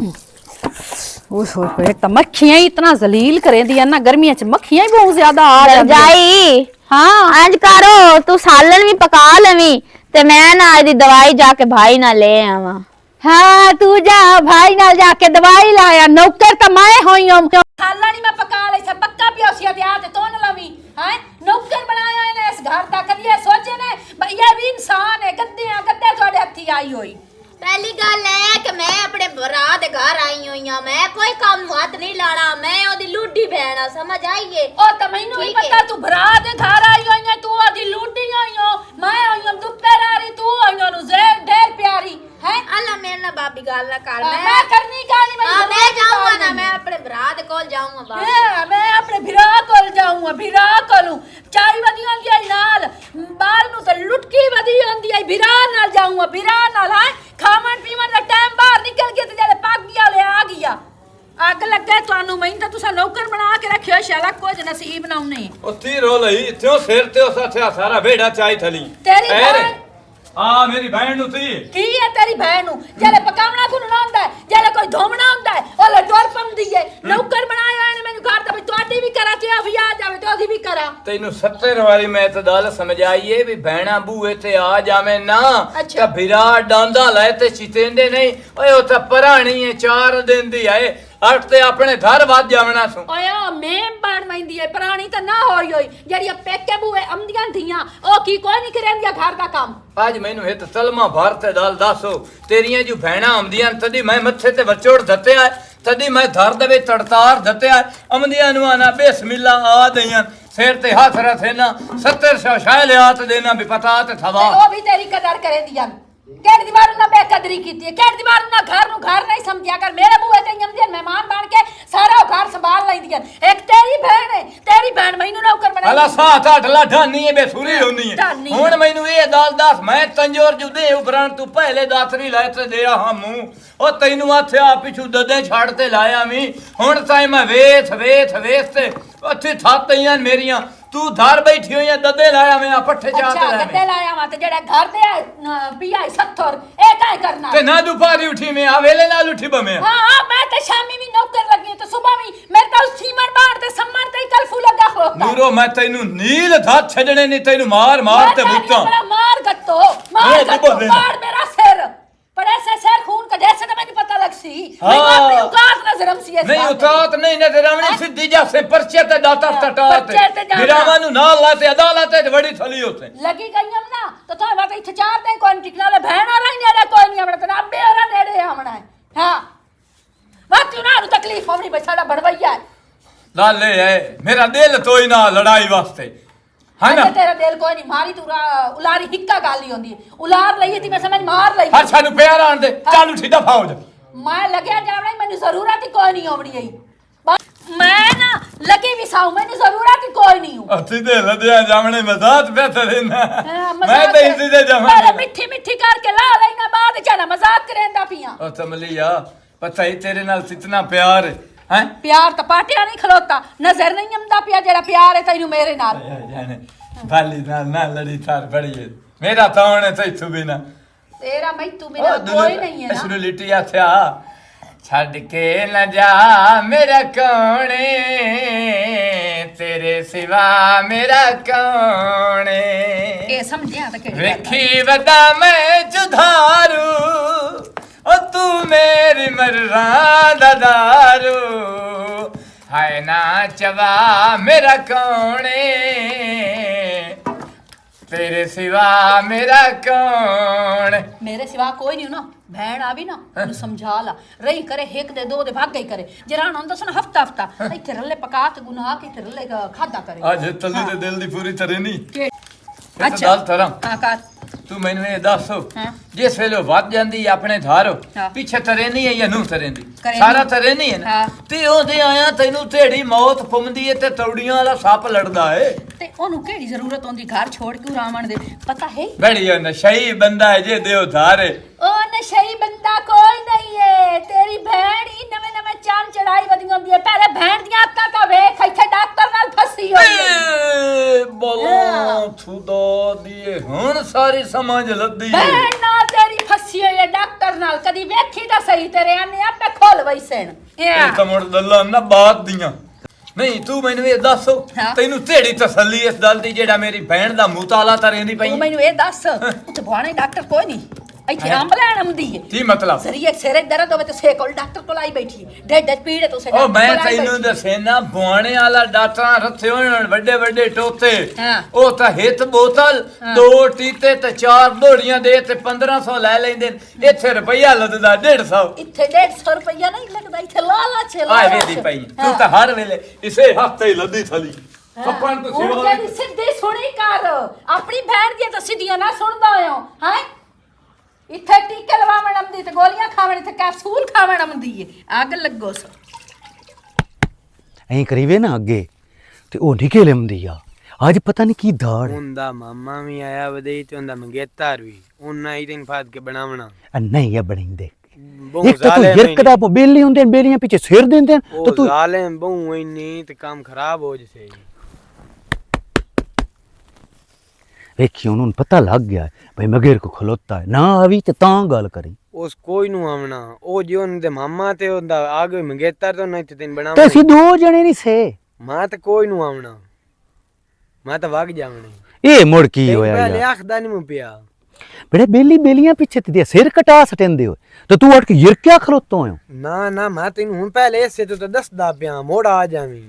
एक तो मक्खियां ही इतना जलील करे दिया ना, गर्मियां च मक्खियां ही बहुत ज्यादा आ जाई। हाँ आज करो तू सालन भी पका लवी ते मैं ना आज दवाई जाके भाई ना ले आवा। हाँ तू जा भाई नाल जाके दवाई लाया, नौकर तो मैं होई हूं। साला नहीं मैं पका ले सब पक्का पियोसिया दे आज तो न लवी हैं, नौकर बनाया है इस घर दा, कदी सोचे ने ये भी इंसान है, गद्दे थोड़े हत्थी आई होई। पहली गल है कि मैं अपने भरा दे घर आई हुई हां, मैं कोई काम हाथ नहीं लाना, मैं ओदी लूडी बहना, समझ आईए? ओ त मैनू ही पता तू भरा दे घर आई होई है, तू ओदी लूडी आई हो, मैं आई हूं दुपहर आ रही, तू आई हो ढेर प्यारी है। अल्लाह मेरे ना बाबी गाल ना कर, मैं करनी गाली मैं जाऊंगा ना, मैं अपने भरा दे कोल जाऊंगा बाबा, मैं अपने भिरा कोल जाऊंगा, भिरा कोलू चाई वदी होंदी आई नाल बाल नु ते लुटकी वदी होंदी आई, भिरा नाल जाऊंगा, भिरा नाल है खावन पीवन दा टाइम बाहर निकल गया ते जले पग गया ले आ गया अग लगे तानू मैं तो तुसा नौकर बना के रखियो, शाला कुछ नसीब ना उन्हें ओ ती रो लई त्यो सिर ते साथे सारा बेड़ा चाई थली तेरी बहन आ मेरी बहन नु ती की है, तेरी बहन नु जले पकावना गुनना हुंदा है, जले कोई धोमना हुंदा है ओले टोर पंदी है, नौकर बनाया है मैनू घर दा, भाई तोडी भी करा ते अभी आ जावे तो ओदी भी करा। तैनू 70 वारी मैं तो दल समझाईए भी बहना बूए ते आ जावे ना, अच्छा। त भिरा डांदा लाए ते चितेंदे नहीं, ओए ओ त पराणी है 4 दिन दी आए अट ते अपने घर वाद जावना सु। ओए ओ मेम बाण मैंदी है पुरानी तो ना होई होई, जड़ी पेके बूए अमदियां धियां ओ की कोई नहीं करेंदिया घर दा काम। आज मैनू हित तलमा भर ते दल दसो तेरियां जो बहना आमदियां तदी मैं मत्थे ते बचोड़ दते आए, तदी मैं धर दे तड़तार दते आए, अमदियां नु आना बिस्मिल्ला आ दईयां सिर ते हाथ रथे ना 70 शाय ले आत देना भी पता ते थवा ओ भी तेरी कदर करे दियां केड़ दीवार ना बेकदरी कीती है, केड़ दीवार ना घर नु घर नहीं समझिया कर, मेरे बुए ते अमदियां मेहमान बन के सारा घर संभाल लैंदियां, एक तेरी बहन है, तेरी बहन मैनू नौकर बना हला साथ आठ ला ढानी है बेसुरी होनी है हुन मैनू ये दाल दास मैं तंजोर जुदे उपरांत तू पहले दातरी लाए ते दे हां मुंह ओ तैनू आथे आ पिछू ददे छाड़ ते लाया मी हुन ताई मैं वेथ ते अच्छी थातइयां मेरियां तू धार बैठी होई ददे लाया मैं पट्ठे चाट अच्छा गद्दे लाया वा ते जेड़ा घर दे पिया 70 ए काहे करना ते ना दुपारी उठी मैं आवेले नाल उठी बमे हां मैं ते शामी भी नौकर लगी तो सुबह भी मेरे तो सीमन बाहर ते सम्मन ते कलफू लगा होता नूरो मैं तैनू नील धात छडने नहीं तैनू मार ते बुत्ता मार गत्तो मार मेरा सिर पर ऐसे सिर खून का जैसे तो मैंने पता लग सी मैं अपनी औकात नजरम सी नहीं औकात नहीं नजरमनी सिद्धी जैसे पर्चे ते दाता टटाते विरामा नु नाल लाते अदालत ते बड़ी थली होते लगी गई हम ना तो तो बात इथे चार दे कोई टिकना ले बहन आ रही ने कोई नहीं हमने तो अब्बे और नेड़े हमना है हां बात क्यों ना तकलीफ हमनी बसाड़ा बढ़वैया लाले है मेरा दिल तो ही ना लड़ाई वास्ते है ना तेरा दिल कोई नहीं मारी तू उलारी हिक्का गाली होंदी उलार लई थी मैं समझ मार लई हर सानू प्यार आन दे चालू उठी दफा हो जा मैं लगया जावड़ा मैंने जरूरत ही कोई नहीं होवड़ी आई मैं ना लगी भी साऊ मैंने जरूरत ही कोई नहीं हूं अच्छी दे लदिया जामने मजाक बेहतर है ना मैं तो इसी दे जामने अरे मिठी करके ला लेना बाद चला मजाक करेंदा पिया ओ तमलिया पता ही तेरे नाल कितना प्यार है प्यार तो पाटिया नहीं खलोता नजर नहीं आंदा पिया जेड़ा प्यार है तैनू मेरे नाल जाने बाली ना लड़ी थार बड़ी है मेरा तावन है तैथू बिना तेरा मैथू बिना कोई नहीं है ना शुरू लिटिया था छड़ के न जा मेरा कौने तेरे सिवा मेरा कौने ए समझिया त के वेखी वदा मैं जुधारू ओ तू मेरी मर्रा दारू हाय ना चवा मेरा कौने तेरे सिवा मेरा कौन मेरे सिवा कोई नहीं ना भैन आवी ना तू समझा ला रही करे एक दे दो दे भाग गई करे जरान होंदा सुन हफ्ता इथे रल्ले पका के गुनाह के इथे रल्ले खादा करे आज तल्ली दे दिल दी पूरी तरह नहीं अच्छा दाल तरम हां कर तू मैनू ये दस जिस वेले वध जांदी अपने धारो पीछे तरे नहीं है या नू तरेंदी सारा तरे नहीं है ना ते ओदे आया तैनू तेड़ी मौत पुमदी है ते तौड़ियां वाला सप लड़दा है ते ओनू केड़ी जरूरत होंदी घर छोड़ के रावण दे पता है बड़ी नशई बंदा है जे देव धारे ओ नशई बंदा कोई नहीं है तेरी बहन ही नवे नवे चांद चढ़ाई वदी होंदी है पहले बहन दी आदतां ता वेख इथे डॉक्टर नाल फसी होई बोलो खुदा दिए हुन सारी समझ लद्दी बहन ना तेरी फसी होई है डॉक्टर नाल कदी वेखी ता सही ਪਈ ਤੇਰੇ ਆਨੇ ਆਪੇ ਖੋਲ ਵਈ ਸੈਣ ਇਹ ਤਾਂ ਮੁੜ ਦੱਲਾਂ ਨਾ ਬਾਤ ਦੀਆਂ ਨਹੀਂ ਤੂੰ ਮੈਨੂੰ ਇਹ ਦੱਸ ਤੈਨੂੰ ਢੇੜੀ ਤਸੱਲੀ ਇਸ ਗੱਲ ਦੀ ਜਿਹੜਾ ਮੇਰੀ ਭੈਣ ਦਾ ਮੂਤਾਲਾ ਤਰੇਂਦੀ ਪਈ ਤੂੰ ਮੈਨੂੰ ਇਹ ਦੱਸ ਉੱਥੇ ਬੁਆਣੇ ਡਾਕਟਰ ਕੋਈ ਨਹੀਂ ਇੱਥੇ ਅੰਬ ਲੈਣ ਆਉਂਦੀ ਹੈ ਕੀ ਮਤਲਬ ਸਰੀਏ ਸਿਰੇ ਦਰਦ ਹੋਵੇ ਤੇ ਸੇ ਕੋਲ ਡਾਕਟਰ ਕੋਲ ਆਈ ਬੈਠੀ ਢਿੱਡ ਪੀੜ ਤੋਂ ਸੇ ਉਹ ਮੈਂ ਤੈਨੂੰ ਦੱਸੇ ਨਾ ਬੁਆਣੇ ਵਾਲਾ ਡਾਕਟਰਾਂ ਰੱਥੇ ਹੋਣ ਵੱਡੇ ਵੱਡੇ ਟੋਤੇ ਉਹ ਤਾਂ ਹਿੱਤ ਬੋਤਲ 2 ਟੀਤੇ ਤੇ 4 ਦੋੜੀਆਂ ਦੇ ਤੇ 1500 ਲੈ ਲੈਂਦੇ ਇੱਥੇ ਰੁਪਈਆ ਲੱਦਦਾ 150 ਇੱਥੇ 150 ਰੁਪਈਆ ਨਹੀਂ ਲੱਗਦਾ ਇੱਥੇ ਲਾਲਾ ਛੇ ਆਏ ਵੇਦੀ ਪਈ ਤੂੰ ਤਾਂ ਹਰ ਵੇਲੇ ਇਸੇ ਹਫਤੇ ਹੀ ਲੱਦੀ ਥਲੀ ਕੱਪਾਂ ਤੋਂ ਉਹ ਜਿਹੜੀ ਸਿੱਧੀ ਸੁਣੀ ਕਰ ਆਪਣੀ ਭੈਣ ਦੀਆਂ ਤਾਂ ਸਿੱਧੀਆਂ ਨਾ ਸੁਣਦਾ ਹੋ ਹੈ ਇੱਥੇ ਟੀਕੇ ਲਵਾਵਣ ਆਉਂਦੀ ਤੇ ਗੋਲੀਆਂ ਖਾਵਣ ਇੱਥੇ ਕੈਪਸੂਲ ਖਾਵਣ ਆਉਂਦੀ ਏ ਅੱਗ ਲੱਗੋ ਸੋ ਐਂ ਕਰੀਵੇ ਨਾ ਅੱਗੇ ਤੇ ਉਹ ਨਿਕਲ ਆਉਂਦੀ ਆ ਅੱਜ ਪਤਾ ਨਹੀਂ ਕੀ ਦਾੜ ਹੁੰਦਾ ਮਾਮਾ ਵੀ ਆਇਆ ਵਦਈ ਤੇ ਹੁੰਦਾ ਮੰਗੇਤਾਰ ਵੀ ਉਹਨਾਂ ਹੀ ਦਿਨ ਫਾਦ ਕੇ ਬਣਾਵਣਾ ਨਹੀਂ ਆ ਬਣੀਂਦੇ ਬਹੁਤ ਇੱਕ ਤਾਂ ਤੂੰ ਯਰਕਦਾ ਪੋ ਬੇਲੀ ਹੁੰਦੇ ਨੇ ਬੇਲੀਆਂ ਪਿੱਛੇ ਸਿਰ ਦਿੰਦੇ ਨੇ ਤੇ ਤੂੰ ਜ਼ਾਲਿਮ ਬਹੁ ਇੰਨੀ ਤੇ ਕੰਮ ਖਰਾਬ ਹੋ ਜਸੇ ਵੇਖੀ ਉਹਨੂੰ ਪਤਾ ਲੱਗ ਗਿਆ ਭਈ ਮਗਰ ਕੋ ਖਲੋਤਾ ਹੈ ਨਾ ਆਵੀ ਤੇ ਤਾਂ ਗੱਲ ਕਰੀ ਉਸ ਕੋਈ ਨੂੰ ਆਵਣਾ ਉਹ ਜਿਉਂ ਦੇ ਮਾਮਾ ਤੇ ਹੁੰਦਾ ਆ ਗਏ ਮੰਗੇਤਾਰ ਤੋਂ ਨਹੀਂ ਤੇ ਤੈਨੂੰ ਤੇ ਬਣਾਵਣਾ ਅਸੀਂ ਦੋ ਜਣੇ ਨਹੀਂ ਸੇ ਮਾਂ ਤੇ ਕੋਈ ਨੂੰ ਆਵਣਾ ਮੈਂ ਤਾਂ ਵਗ ਜਾਵਣੀ ਇਹ ਮੁੜ ਕੀ ਹੋਇਆ ਪਹਿਲੇ ਯਾਰ ਆਖਦਾ ਨਹੀਂ ਮੈਂ ਪਿਆ ਬੜੇ ਬੇਲੀਆਂ ਪਿੱਛੇ ਤੇ ਸਿਰ ਕਟਾ ਸਟੈਂਦੇ ਹੋ ਤੇ ਤੂੰ ਉੱਠ ਕੇ ਯਰਕਿਆ ਖਲੋਤੋ ਹੋ ਨਾ ਮੈਂ ਤੈਨੂੰ ਹੁਣ ਪਹਿਲੇ ਇਸੇ ਤੋਂ ਤਾਂ ਦੱਸਦਾ ਪਿਆ ਮੋੜ ਆ ਜਾਵੀਂ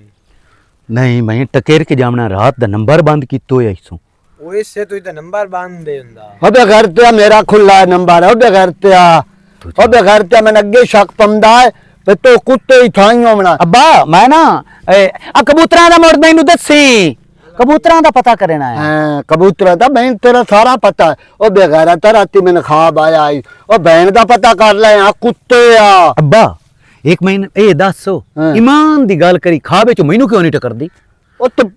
ਨਹੀਂ ਮੈਂ ਟਕੇਰ ਕੇ ਜਾਵਣਾ ਰਾਤ ਦਾ ਨੰਬਰ ਬੰਦ ਕੀਤੋ ਹੋਇਆ ਇਸੋਂ ਉਹ ਇਸੇ ਤੋਂ ਹੀ ਤਾਂ ਨੰਬਰ ਬੰਦ ਦੇ ਹੁੰਦਾ ਉਹਦੇ ਘਰ ਤੇ ਮੇਰਾ ਖੁੱਲਾ ਨੰਬਰ ਹੈ ਉਹਦੇ ਘਰ ਤੇ ਮੈਨੂੰ ਅੱਗੇ ਸ਼ੱਕ ਪੰਦਾ ਹੈ ਤੇ ਤੋ ਕੁੱਤੇ ਹੀ ਥਾਈ ਹੋਣਾ ਅੱਬਾ ਮੈਂ ਨਾ ਆ ਕਬੂਤਰਾਂ ਦਾ ਮੁੜ ਮੈਨੂੰ ਦੱਸੀ ਕਬੂਤਰਾਂ ਦਾ ਪਤਾ ਕਰਨਾ ਹੈ ਹਾਂ ਕਬੂਤਰਾਂ ਦਾ ਬਹਿਨ ਤੇਰਾ ਸਾਰਾ ਪਤਾ ਹੈ ਉਹ ਬੇਗੈਰਾ ਤਾਂ ਰਾਤੀ ਮੈਨੂੰ ਖਾਬ ਆਇਆ ਉਹ ਬਹਿਨ ਦਾ ਪਤਾ ਕਰ ਲੈ ਆ ਕੁੱਤੇ ਆ ਅੱਬਾ ਇੱਕ ਮਹੀਨੇ ਇਹ ਦੱਸੋ ਇਮਾਨ ਦੀ ਗੱਲ ਕਰੀ ਖਾਬੇ ਚ ਮੈਨੂੰ ਕਿਉਂ ਨਹੀਂ ਟਕਰਦੀ ਉਹ ਤੇ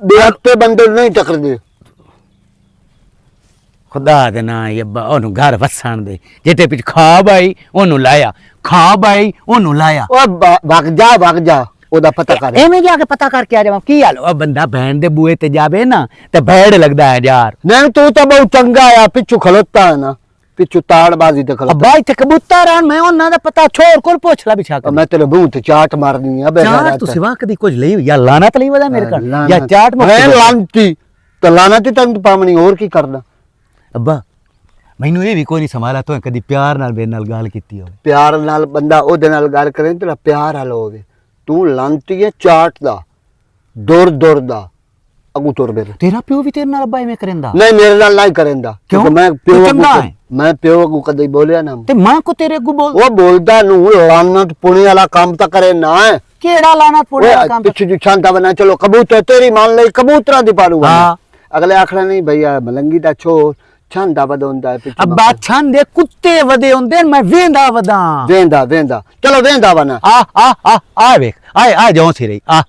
ਬੇਅਕਤੇ ਬੰਦੇ ਨਹੀਂ ਟਕਰਦੇ ਖੁਦਾ ਦੇ ਨਾਂ ਹੀ ਅੱਬਾ ਉਹਨੂੰ ਘਰ ਵਸਣ ਦੇ ਜਿੱਤੇ ਪਿੱਛ ਖਾਬ ਆਈ ਉਹਨੂੰ ਲਾਇਆ ਉਹ ਵਗ ਜਾ ਉਹਦਾ ਪਤਾ ਕਰ ਐਵੇਂ ਜਾ ਕੇ ਪਤਾ ਕਰਕੇ ਆ ਜਾਵਾਂ ਕੀ ਹਾਲ ਉਹ ਬੰਦਾ ਭੈਣ ਦੇ ਬੂਏ ਤੇ ਜਾਵੇ ਨਾ ਤੇ ਭੈੜ ਲੱਗਦਾ ਹੈ ਯਾਰ ਨਹੀਂ ਤੂੰ ਤਾਂ ਬਹੁਤ ਚੰਗਾ ਆ ਪਿੱਛੂ ਖਲੋਤਾ ਹੈ ਨਾ ਪਿੱਛੂ ਤਾੜਬਾਜ਼ੀ ਤੇ ਖਲੋਤਾ ਅੱਬਾ ਇੱਥੇ ਕਬੂਤਰ ਆਣ ਮੈਂ ਉਹਨਾਂ ਦਾ ਪਤਾ ਛੋੜ ਕੋਲ ਪੁੱਛ ਲਾ ਬਿਛਾ ਕੇ ਮੈਂ ਤੇਰੇ ਮੂੰਹ ਤੇ ਚਾਟ ਮਾਰਨੀ ਆ ਚਾਟ ਤੂੰ ਸਿਵਾ ਕਦੀ ਕੁਝ ਲਈ ਜਾਂ ਲਾਣਾ ਤੇ ਲਈ ਵਦਾ ਮੇਰੇ ਘਰ ਜਾਂ ਚਾਟ ਮੈਂ ਲਾਂਤੀ ਤੇ ਲਾਣਾ ਤੇ ਤੈਨੂੰ ਪਾਵਣੀ ਹੋਰ ਕੀ ਕਰਦਾ ਅੱਬਾ ਮੈਨੂੰ ਇਹ ਵੀ ਕੋਈ ਨਹੀਂ ਸੰਭਾਲਾ ਤੂੰ ਕਦੀ ਪਿਆਰ ਨਾਲ ਮੇਰੇ ਨਾਲ ਗੱਲ ਕੀਤੀ ਹੋਵੇ ਪਿਆਰ ਨਾਲ ਬੰਦਾ ਉਹਦੇ ਨਾਲ ਗੱਲ ਕਰੇ ਤੇਰਾ ਪਿਆਰ ਹਾਲ ਹੋਵੇ ਤੂੰ ਲਾਂਤੀ ਹੈ ਚਾਟ ਦਾ ਦੁਰ ਦਾ ਅਗੂ ਤੁਰ ਬੇ ਤੇਰਾ ਪਿਓ ਵੀ ਤੇਰੇ ਨਾਲ ਅੱਬਾ ਐਵੇਂ ਕਰੇਂਦਾ ਨਹੀਂ ਮੇਰੇ ਨਾਲ ਨਹੀਂ ਕਰੇਂਦਾ ਕਿਉਂਕਿ ਮੈਂ ਪਿਓ ਅਗੂ ਕਦੇ ਬੋਲਿਆ ਨਾ ਤੇ ਮਾਂ ਕੋ ਤੇਰੇ ਅੱਗੂ ਬੋਲ ਉਹ ਬੋਲਦਾ ਨੂੰ ਲਾਨਤ ਪੁਣੇ ਵਾਲਾ ਕੰਮ ਤਾਂ ਕਰੇ ਨਾ ਹੈ ਕਿਹੜਾ ਲਾਣਾ ਪੁਣੇ ਵਾਲਾ ਕੰਮ ਪਿੱਛੇ ਛਾਂਤਾ ਬਣਾ ਚਲੋ ਕਬੂਤਰ ਤੇਰੀ ਮੰਨ ਲਈ ਕਬੂਤਰਾਂ ਦੀ ਪਾਲੂਗਾ ਅਗਲੇ ਆਖਣਾ ਨਹੀਂ ਭਈਆ ਮਲੰਗੀ ਦਾ ਛੋੜ ਛਾਂਦਾ ਵਧਾਉਂਦਾ ਹੈ ਪਿੱਛੇ ਅੱਬਾ ਛਾਂਦੇ ਕੁੱਤੇ ਵਧੇ ਹੁੰਦੇ ਮੈਂ ਵੇਂਦਾ ਵੇਂਦਾ ਚਲੋ ਵੇਂਦਾ ਬਣਾ ਆ ਵੇਖ ਆ ਜਾਉ ਸਿਰੇ ਆ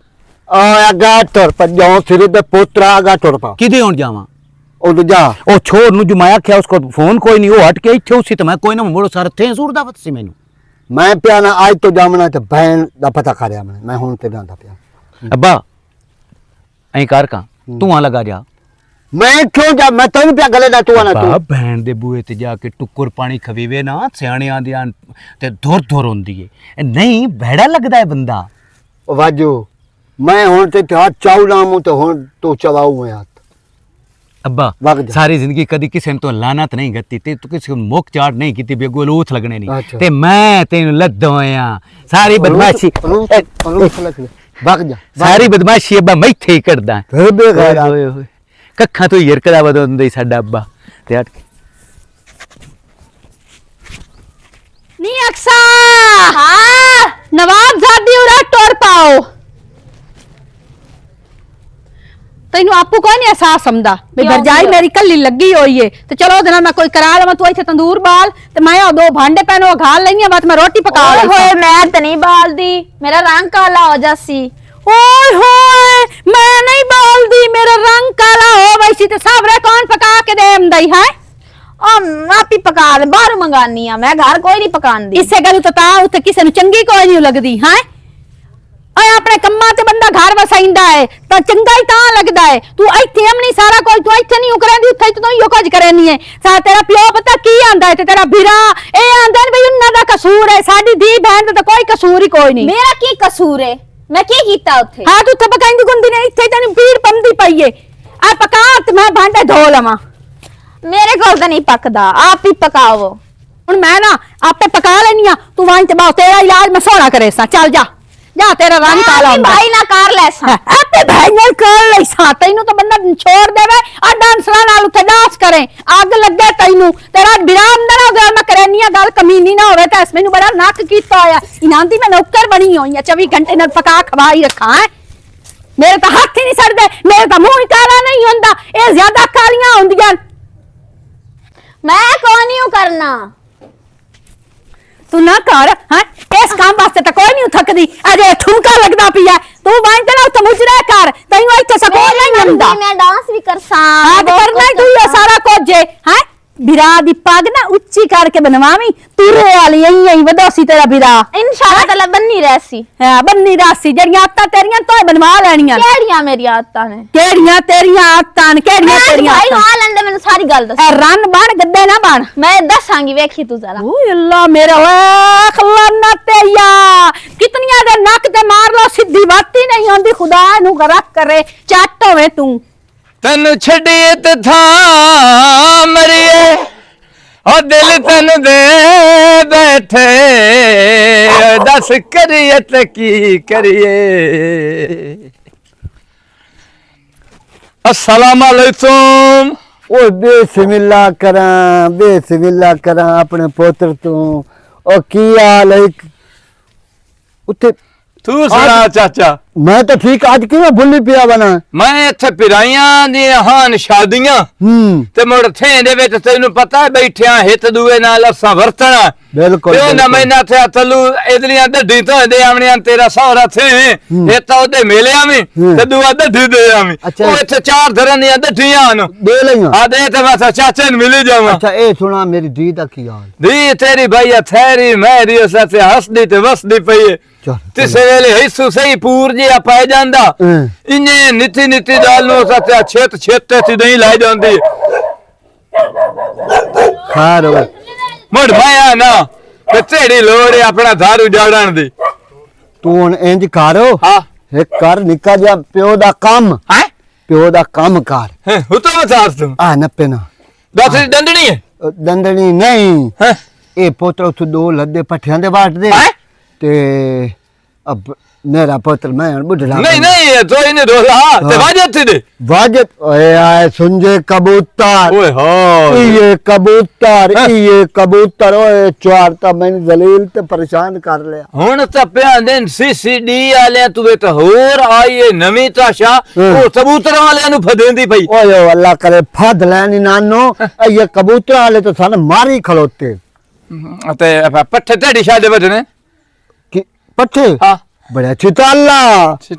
ਅਗਾ ਤੁਰ ਪਜਾਉ ਸਿਰੇ ਤੇ ਪੋਤਰਾ ਅਗਾ ਤੁਰ ਪਾ ਕਿਦੇ ਹੋਣ ਜਾਵਾਂ ਉਹ ਜਾ ਉਹ ਛੋੜ ਨੂੰ ਜੁਮਾਇਆ ਖਿਆ ਉਸਕੋ ਫੋਨ ਕੋਈ ਨਹੀਂ ਉਹ ਹਟ ਕੇ ਇੱਥੇ ਉਸੇ ਤੇ ਮੈਂ ਕੋਈ ਨਾ ਮੋੜੋ ਸਾਰ ਥੇ ਸੂਰਦਾ ਪਤ ਸੀ ਮੈਨੂੰ ਮੈਂ ਪਿਆ ਨਾ ਅੱਜ ਤੋਂ ਜਾਮਣਾ ਤੇ ਭੈਣ ਦਾ ਪਤਾ ਕਰਿਆ ਮੈਂ ਹੁਣ ਤੇ ਜਾਂਦਾ ਪਿਆ ਅੱਬਾ ਐਂ ਕਰ ਕਾ ਤੂੰ ਆ ਲਗਾ ਜਾ ਮੈਂ ਕਿਉਂ ਜਾ ਮੈਂ ਤੈਨੂੰ ਪਿਆ ਗਲੇ ਦਾ ਤੂੰ ਆਣਾ ਤੂੰ ਭੈਣ ਦੇ ਬੂਏ ਤੇ ਜਾ ਕੇ ਟੁੱਕਰ ਪਾਣੀ ਖਵੀਵੇ ਨਾ ਸਿਆਣਿਆਂ ਦੇ ਤੇ ਧੁਰ ਹੁੰਦੀ ਏ ਨਹੀਂ ਭੈੜਾ ਲੱਗਦਾ ਹੈ ਬੰਦਾ ਉਹ ਵਾਜੋ ਮੈਂ ਹੁਣ ਤੇ ਹੱਥ ਚਾਉਲਾ ਮੂੰ ਤੇ ਹੁਣ ਤੂੰ ਚਵਾਉ ਮੈਂ ਹੱਥ ਅੱਬਾ ਸਾਰੀ ਜ਼ਿੰਦਗੀ ਕਦੀ ਕਿਸੇ ਨੂੰ ਲਾਨਤ ਨਹੀਂ ਗੱਤੀ ਤੇ ਤੂੰ ਕਿਸੇ ਨੂੰ ਮੁੱਖ ਚਾੜ ਨਹੀਂ ਕੀਤੀ ਬੇਗੋਲੂਥ ਲੱਗਣੇ ਨਹੀਂ ਤੇ ਮੈਂ ਤੈਨੂੰ ਲੱਦੋ ਆ ਸਾਰੀ ਬਦਮਾਸ਼ੀ ਵਗ ਜਾ ਸਾਰੀ ਬਦਮਾਸ਼ੀ ਅੱਬਾ ਮੈਥੇ ਹੀ ਕਰਦਾ ਓਏ ਹੋਏ ਕੱਖਾਂ ਤੋਂ ਯਰਕਦਾ ਵਧਾਉਂਦਾ ਹੀ ਸਾਡਾ ਅੱਬਾ ਤੇ ਹਟ ਕੇ ਨੀ ਅਕਸਾ ਹਾਂ ਨਵਾਬਜ਼ਾਦੀ ਉਰਾ ਟੋਰ ਪਾਓ ਤੈਨੂੰ ਆਪੂ ਕੋਈ ਨਹੀਂ ਅਹਿਸਾਸ ਸਮਝਦਾ ਵੀ ਬਰਜਾਈ ਮੇਰੀ ਕੱਲੀ ਲੱਗੀ ਹੋਈ ਏ ਤੇ ਚਲੋ ਉਹਦੇ ਨਾਲ ਮੈਂ ਕੋਈ ਕਰਾ ਲਵਾਂ ਤੂੰ ਇੱਥੇ ਤੰਦੂਰ ਬਾਲ ਤੇ ਮੈਂ ਉਹ 2 ਭਾਂਡੇ ਪੈਨੋ ਘਾਲ ਲਈਆਂ ਬਾਅਦ ਮੈਂ ਰੋਟੀ ਪਕਾ ਲਈ ਹੋਏ ਮੈਂ ਤਾਂ ਨਹੀਂ ਬਾਲਦੀ ਮੇਰਾ ਰੰਗ ਕਾਲਾ ਹੋ ਜਾਸੀ ਓਏ ਹੋਏ ਮੈਂ ਨਹੀਂ ਬਾਲਦੀ ਮੇਰਾ ਰੰਗ ਕਾਲਾ ਹੋ ਵੈਸੀ ਤੇ ਸਾਬਰੇ ਕੌਣ ਪਕਾ ਕੇ ਦੇਂਦਾ ਹੀ ਹੈ ਆਪੀ ਪਕਾ ਲੈ ਬਾਹਰ ਮੰਗਾਨੀ ਆ ਮੈਂ ਘਰ ਕੋਈ ਨਹੀਂ ਪਕਾਉਂਦੀ ਇਸੇ ਗੱਲ ਤਾਂ ਉੱਤੇ ਕਿਸੇ ਨੂੰ ਚੰਗੀ ਕੋਈ ਨਹੀਂ ਲੱਗਦੀ ਹੈ ਓਏ ਆਪਣੇ ਕੰਮਾਂ ਤੇ ਬੰਦਾ ਘਰ ਵਸਾਈਂਦਾ ਹੈ ਤਾਂ ਚੰਗਾ ਹੀ ਤਾਂ ਲੱਗਦਾ ਹੈ। ਤੂੰ ਇੱਥੇ ਅਮਨੀ ਸਾਰਾ ਕੁਝ ਤੂੰ ਇੱਥੇ ਨਹੀਂ ਉਕਰੇਂਦੀ, ਉੱਥੇ ਤੂੰ ਹੀ ਕੁਝ ਕਰੇਨੀ ਹੈ। ਸਾ ਤੇਰਾ ਪਿਓ ਪਤਾ ਕੀ ਆਂਦਾ ਹੈ ਤੇ ਤੇਰਾ ਵੀਰਾ ਇਹ ਆਂਦਾ ਨੇ ਵੀ ਉਹਨਾਂ ਦਾ ਕਸੂਰ ਹੈ, ਸਾਡੀ ਧੀ ਭੈਣ ਦਾ ਤਾਂ ਕੋਈ ਕਸੂਰ ਹੀ ਕੋਈ ਨਹੀਂ। ਮੇਰਾ ਕੀ ਕਸੂਰ ਹੈ? ਮੈਂ ਕੀ ਕੀਤਾ ਉੱਥੇ? ਹਾਂ ਤੂੰ ਉੱਥੇ ਪਕਾਈਂਦੀ ਗੁੰਦੀ ਨੇ, ਇੱਥੇ ਤੈਨੂੰ ਪੀੜ ਪੰਦੀ ਪਈ ਏ। ਆ ਪਕਾ ਤੇ ਮੈਂ ਭਾਂਡੇ ਧੋ ਲਵਾਂ। ਮੇਰੇ ਕੋਲ ਤਾਂ ਨਹੀਂ ਪੱਕਦਾ, ਆਪ ਹੀ ਪਕਾਵੋ। ਹੁਣ ਮੈਂ ਨਾ ਆਪੇ ਪਕਾ ਲੈਣੀ ਆ, ਤੂੰ ਵਾਂ ਤੇ ਬਾਉ ਤੇਰਾ ਇਲਾਜ ਮੈਂ ਸੋਹਣਾ ਕਰੇ ਸਾਂ। ਚੱਲ ਜਾ ਜਾ, ਤੇਰਾ ਰੰਗ ਕਾਲਾ ਹੁੰਦਾ। ਭਾਈ ਨਾ ਕਰ ਲੈ ਸਾਂ, ਆਪੇ ਭਾਈ ਨਾਲ ਕਰ ਲੈ ਸਾਂ। ਤੈਨੂੰ ਤਾਂ ਬੰਦਾ ਛੋੜ ਦੇਵੇ ਆ ਡਾਂਸਰਾਂ ਨਾਲ ਉੱਥੇ ਡਾਂਸ ਕਰੇ, ਅੱਗ ਲੱਗੇ ਤੈਨੂੰ। ਤੇਰਾ ਵਿਰਾਮ ਨਾ ਹੋ ਗਿਆ, ਮੈਂ ਕਰਨੀ ਆ ਗੱਲ ਕਮੀਨੀ ਨਾ ਹੋਵੇ ਤਾਂ। ਇਸ ਮੈਨੂੰ ਬੜਾ ਨੱਕ ਕੀਤਾ ਹੋਇਆ ਇਹਨਾਂ ਦੀ, ਮੈਂ ਨੌਕਰ ਬਣੀ ਹੋਈ ਆ 24 ਘੰਟੇ ਨਾਲ ਪਕਾ ਖਵਾਈ ਰੱਖਾਂ। ਮੇਰੇ ਤਾਂ ਹੱਥ ਹੀ ਨਹੀਂ ਸੜਦੇ, ਮੇਰੇ ਤਾਂ ਮੂੰਹ ਹੀ ਕਾਲਾ ਨਹੀਂ ਹੁੰਦਾ, ਇਹ ਜ਼ਿਆਦਾ ਕਾਲੀਆਂ ਹੁੰਦੀਆਂ। ਮੈਂ ਕੌਣ ਨਹੀਂ ਕਰਨਾ। ਤੂੰ ਨਾ ਕਰ ਹਾਂ, ਇਸ ਕੰਮ ਵਾਸਤੇ ਤਾਂ ਕੋਈ ਨਹੀਂ ਥੱਕਦੀ। ਅਜੇ ਠੁਮਕਾ ਲੱਗਦਾ ਪਿਆ, ਤੂੰ ਵਾਂਝ ਨਾ ਉੱਥੇ ਮੁਜਰੇ ਕਰ, ਤੈਨੂੰ ਇੱਥੇ ਸਕੂਨ ਨਹੀਂ ਮਿਲਦਾ। ਮੈਂ ਡਾਂਸ ਵੀ ਕਰਸਾਂ, ਹਾਂ ਤੇ ਕਰਨਾ ਹੀ ਤੂੰ ਇਹ ਸਾਰਾ ਕੁਝ ਜੇ ਹੈ। ਬਿਰਾ ਦੀ ਪੱਗ ਨਾ ਉੱਚੀ ਕਰਕੇ ਬਣਵਾਵੀਂ, ਤੁਰੇ ਵਾਲੀ ਐਂ ਵਧੋਸੀ ਤੇਰਾ ਬਿਰਾ। ਇਨਸ਼ਾਅੱਲਾ ਤਾਲਾ ਬੰਨੀ ਰਹਿਸੀ। ਹਾਂ ਬੰਨੀ ਰਾਸੀ, ਜਿਹੜੀਆਂ ਆਤਾਂ ਤੇਰੀਆਂ ਤੋਂ ਬਣਵਾ ਲੈਣੀਆਂ। ਕਿਹੜੀਆਂ ਮੇਰੀਆਂ ਆਦਤਾਂ ਨੇ? ਕਿਹੜੀਆਂ ਤੇਰੀਆਂ ਆਤਾਂ ਨੇ? ਕਿਹੜੀਆਂ ਤੇਰੀਆਂ ਭਾਈ ਆਤਾਂ? ਆ ਲੰਦੇ ਮੈਨੂੰ ਸਾਰੀ ਗੱਲ ਦੱਸ। ਐ ਰਨ ਬਣ ਗੱਦੇ ਨਾ ਬਣ। ਮੈਂ ਦੱਸਾਂਗੀ, ਵੇਖੀ ਤੂੰ ਜ਼ਰਾ। ਓਏ ਅੱਲਾ ਮੇਰਾ ਓਏ ਖਲਾਨਾ ਤੇ ਯਾ ਕਿਤਨੀਆਂ ਦੇ ਨੱਕ ਤੇ ਮਾਰ ਲੋ, ਸਿੱਧੀ ਬਾਤੀ ਨਹੀਂ ਆਉਂਦੀ। ਖੁਦਾ ਨੂੰ ਗਰਕ ਕਰੇ, ਚੱਟ ਹੋਵੇ ਤੂੰ। ਤੈਨੂੰ ਛੱਡੀਏ ਤੇ ਥਾਂ ਮਰੀਏ, ਉਹ ਦਿਲ ਤੈਨੂੰ ਦੇ ਬੈਠੇ, ਦੱਸ ਕਰੀਏ ਤੇ ਕੀ ਕਰੀਏ। अस्सलाम वालेकुम। ओ बेसमिल्ला करा अपने पुत्र तू। ओ की हाल है उत्ते? तू सुना चाचा? मैं तो ठीक, आज किवें भुल्ली पिया बना? मैं इत्थे पिराइयां दी हान शादियां ते मुड़ थे दे विच तैनू पता है बैठिया हित दुए नाल असां वरतना। बिल्कुल ते ना मैना थे तलू इदलियां डड्डी तो दे आवणियां तेरा सौरा थे हित ओदे मेलिया में ते दुआ डड्डी दे आवी। ओ इत्थे चार धरन दियां डड्डियां न दे लईयां। आ दे ते बस चाचे न मिली जावां। अच्छा ए सुना मेरी दी दा की हाल? दी तेरी भैया थेरी मेरी उसते हसदी ते वसदी पई है। तिसे वेले हिस्सू सही पूर जी आ पाए जांदा इने निती निती दाल नो सत्या छेत छेत ती नहीं लाई जांदी। खार हो मुड़ माया ना ते तेरी लोड़ है अपना दारू जाड़न दी। तू हुन इंज कर, हां एक कर निका जा प्यो दा काम। हैं प्यो दा काम कर। हु तो बता तू आ नपे ना दस दंडनी है दंदनी नहीं। हैं ए पोत्र तू दो लद्दे पठियां दे बाट दे ते अब मेरा पुत्र मैं बुढ़ला नहीं नहीं तो इने रोला ते वाजत दे वाजत। ओए आए सुनजे कबूतर, ओए हां ये कबूतर ओए चार ता मैंने जलील ते परेशान कर लिया। हुन तो पिया दिन सीसीडी वाले तू तो होर आई है नवी ताशा ओ कबूतर वाले नु फदेंदी पई। ओए अल्लाह करे फद लेनी नानो ये कबूतर वाले तो सन मारी खलोते ते पट्ठे तेड़ी शादे बजने कि पट्टे। हां बड़ा चिताला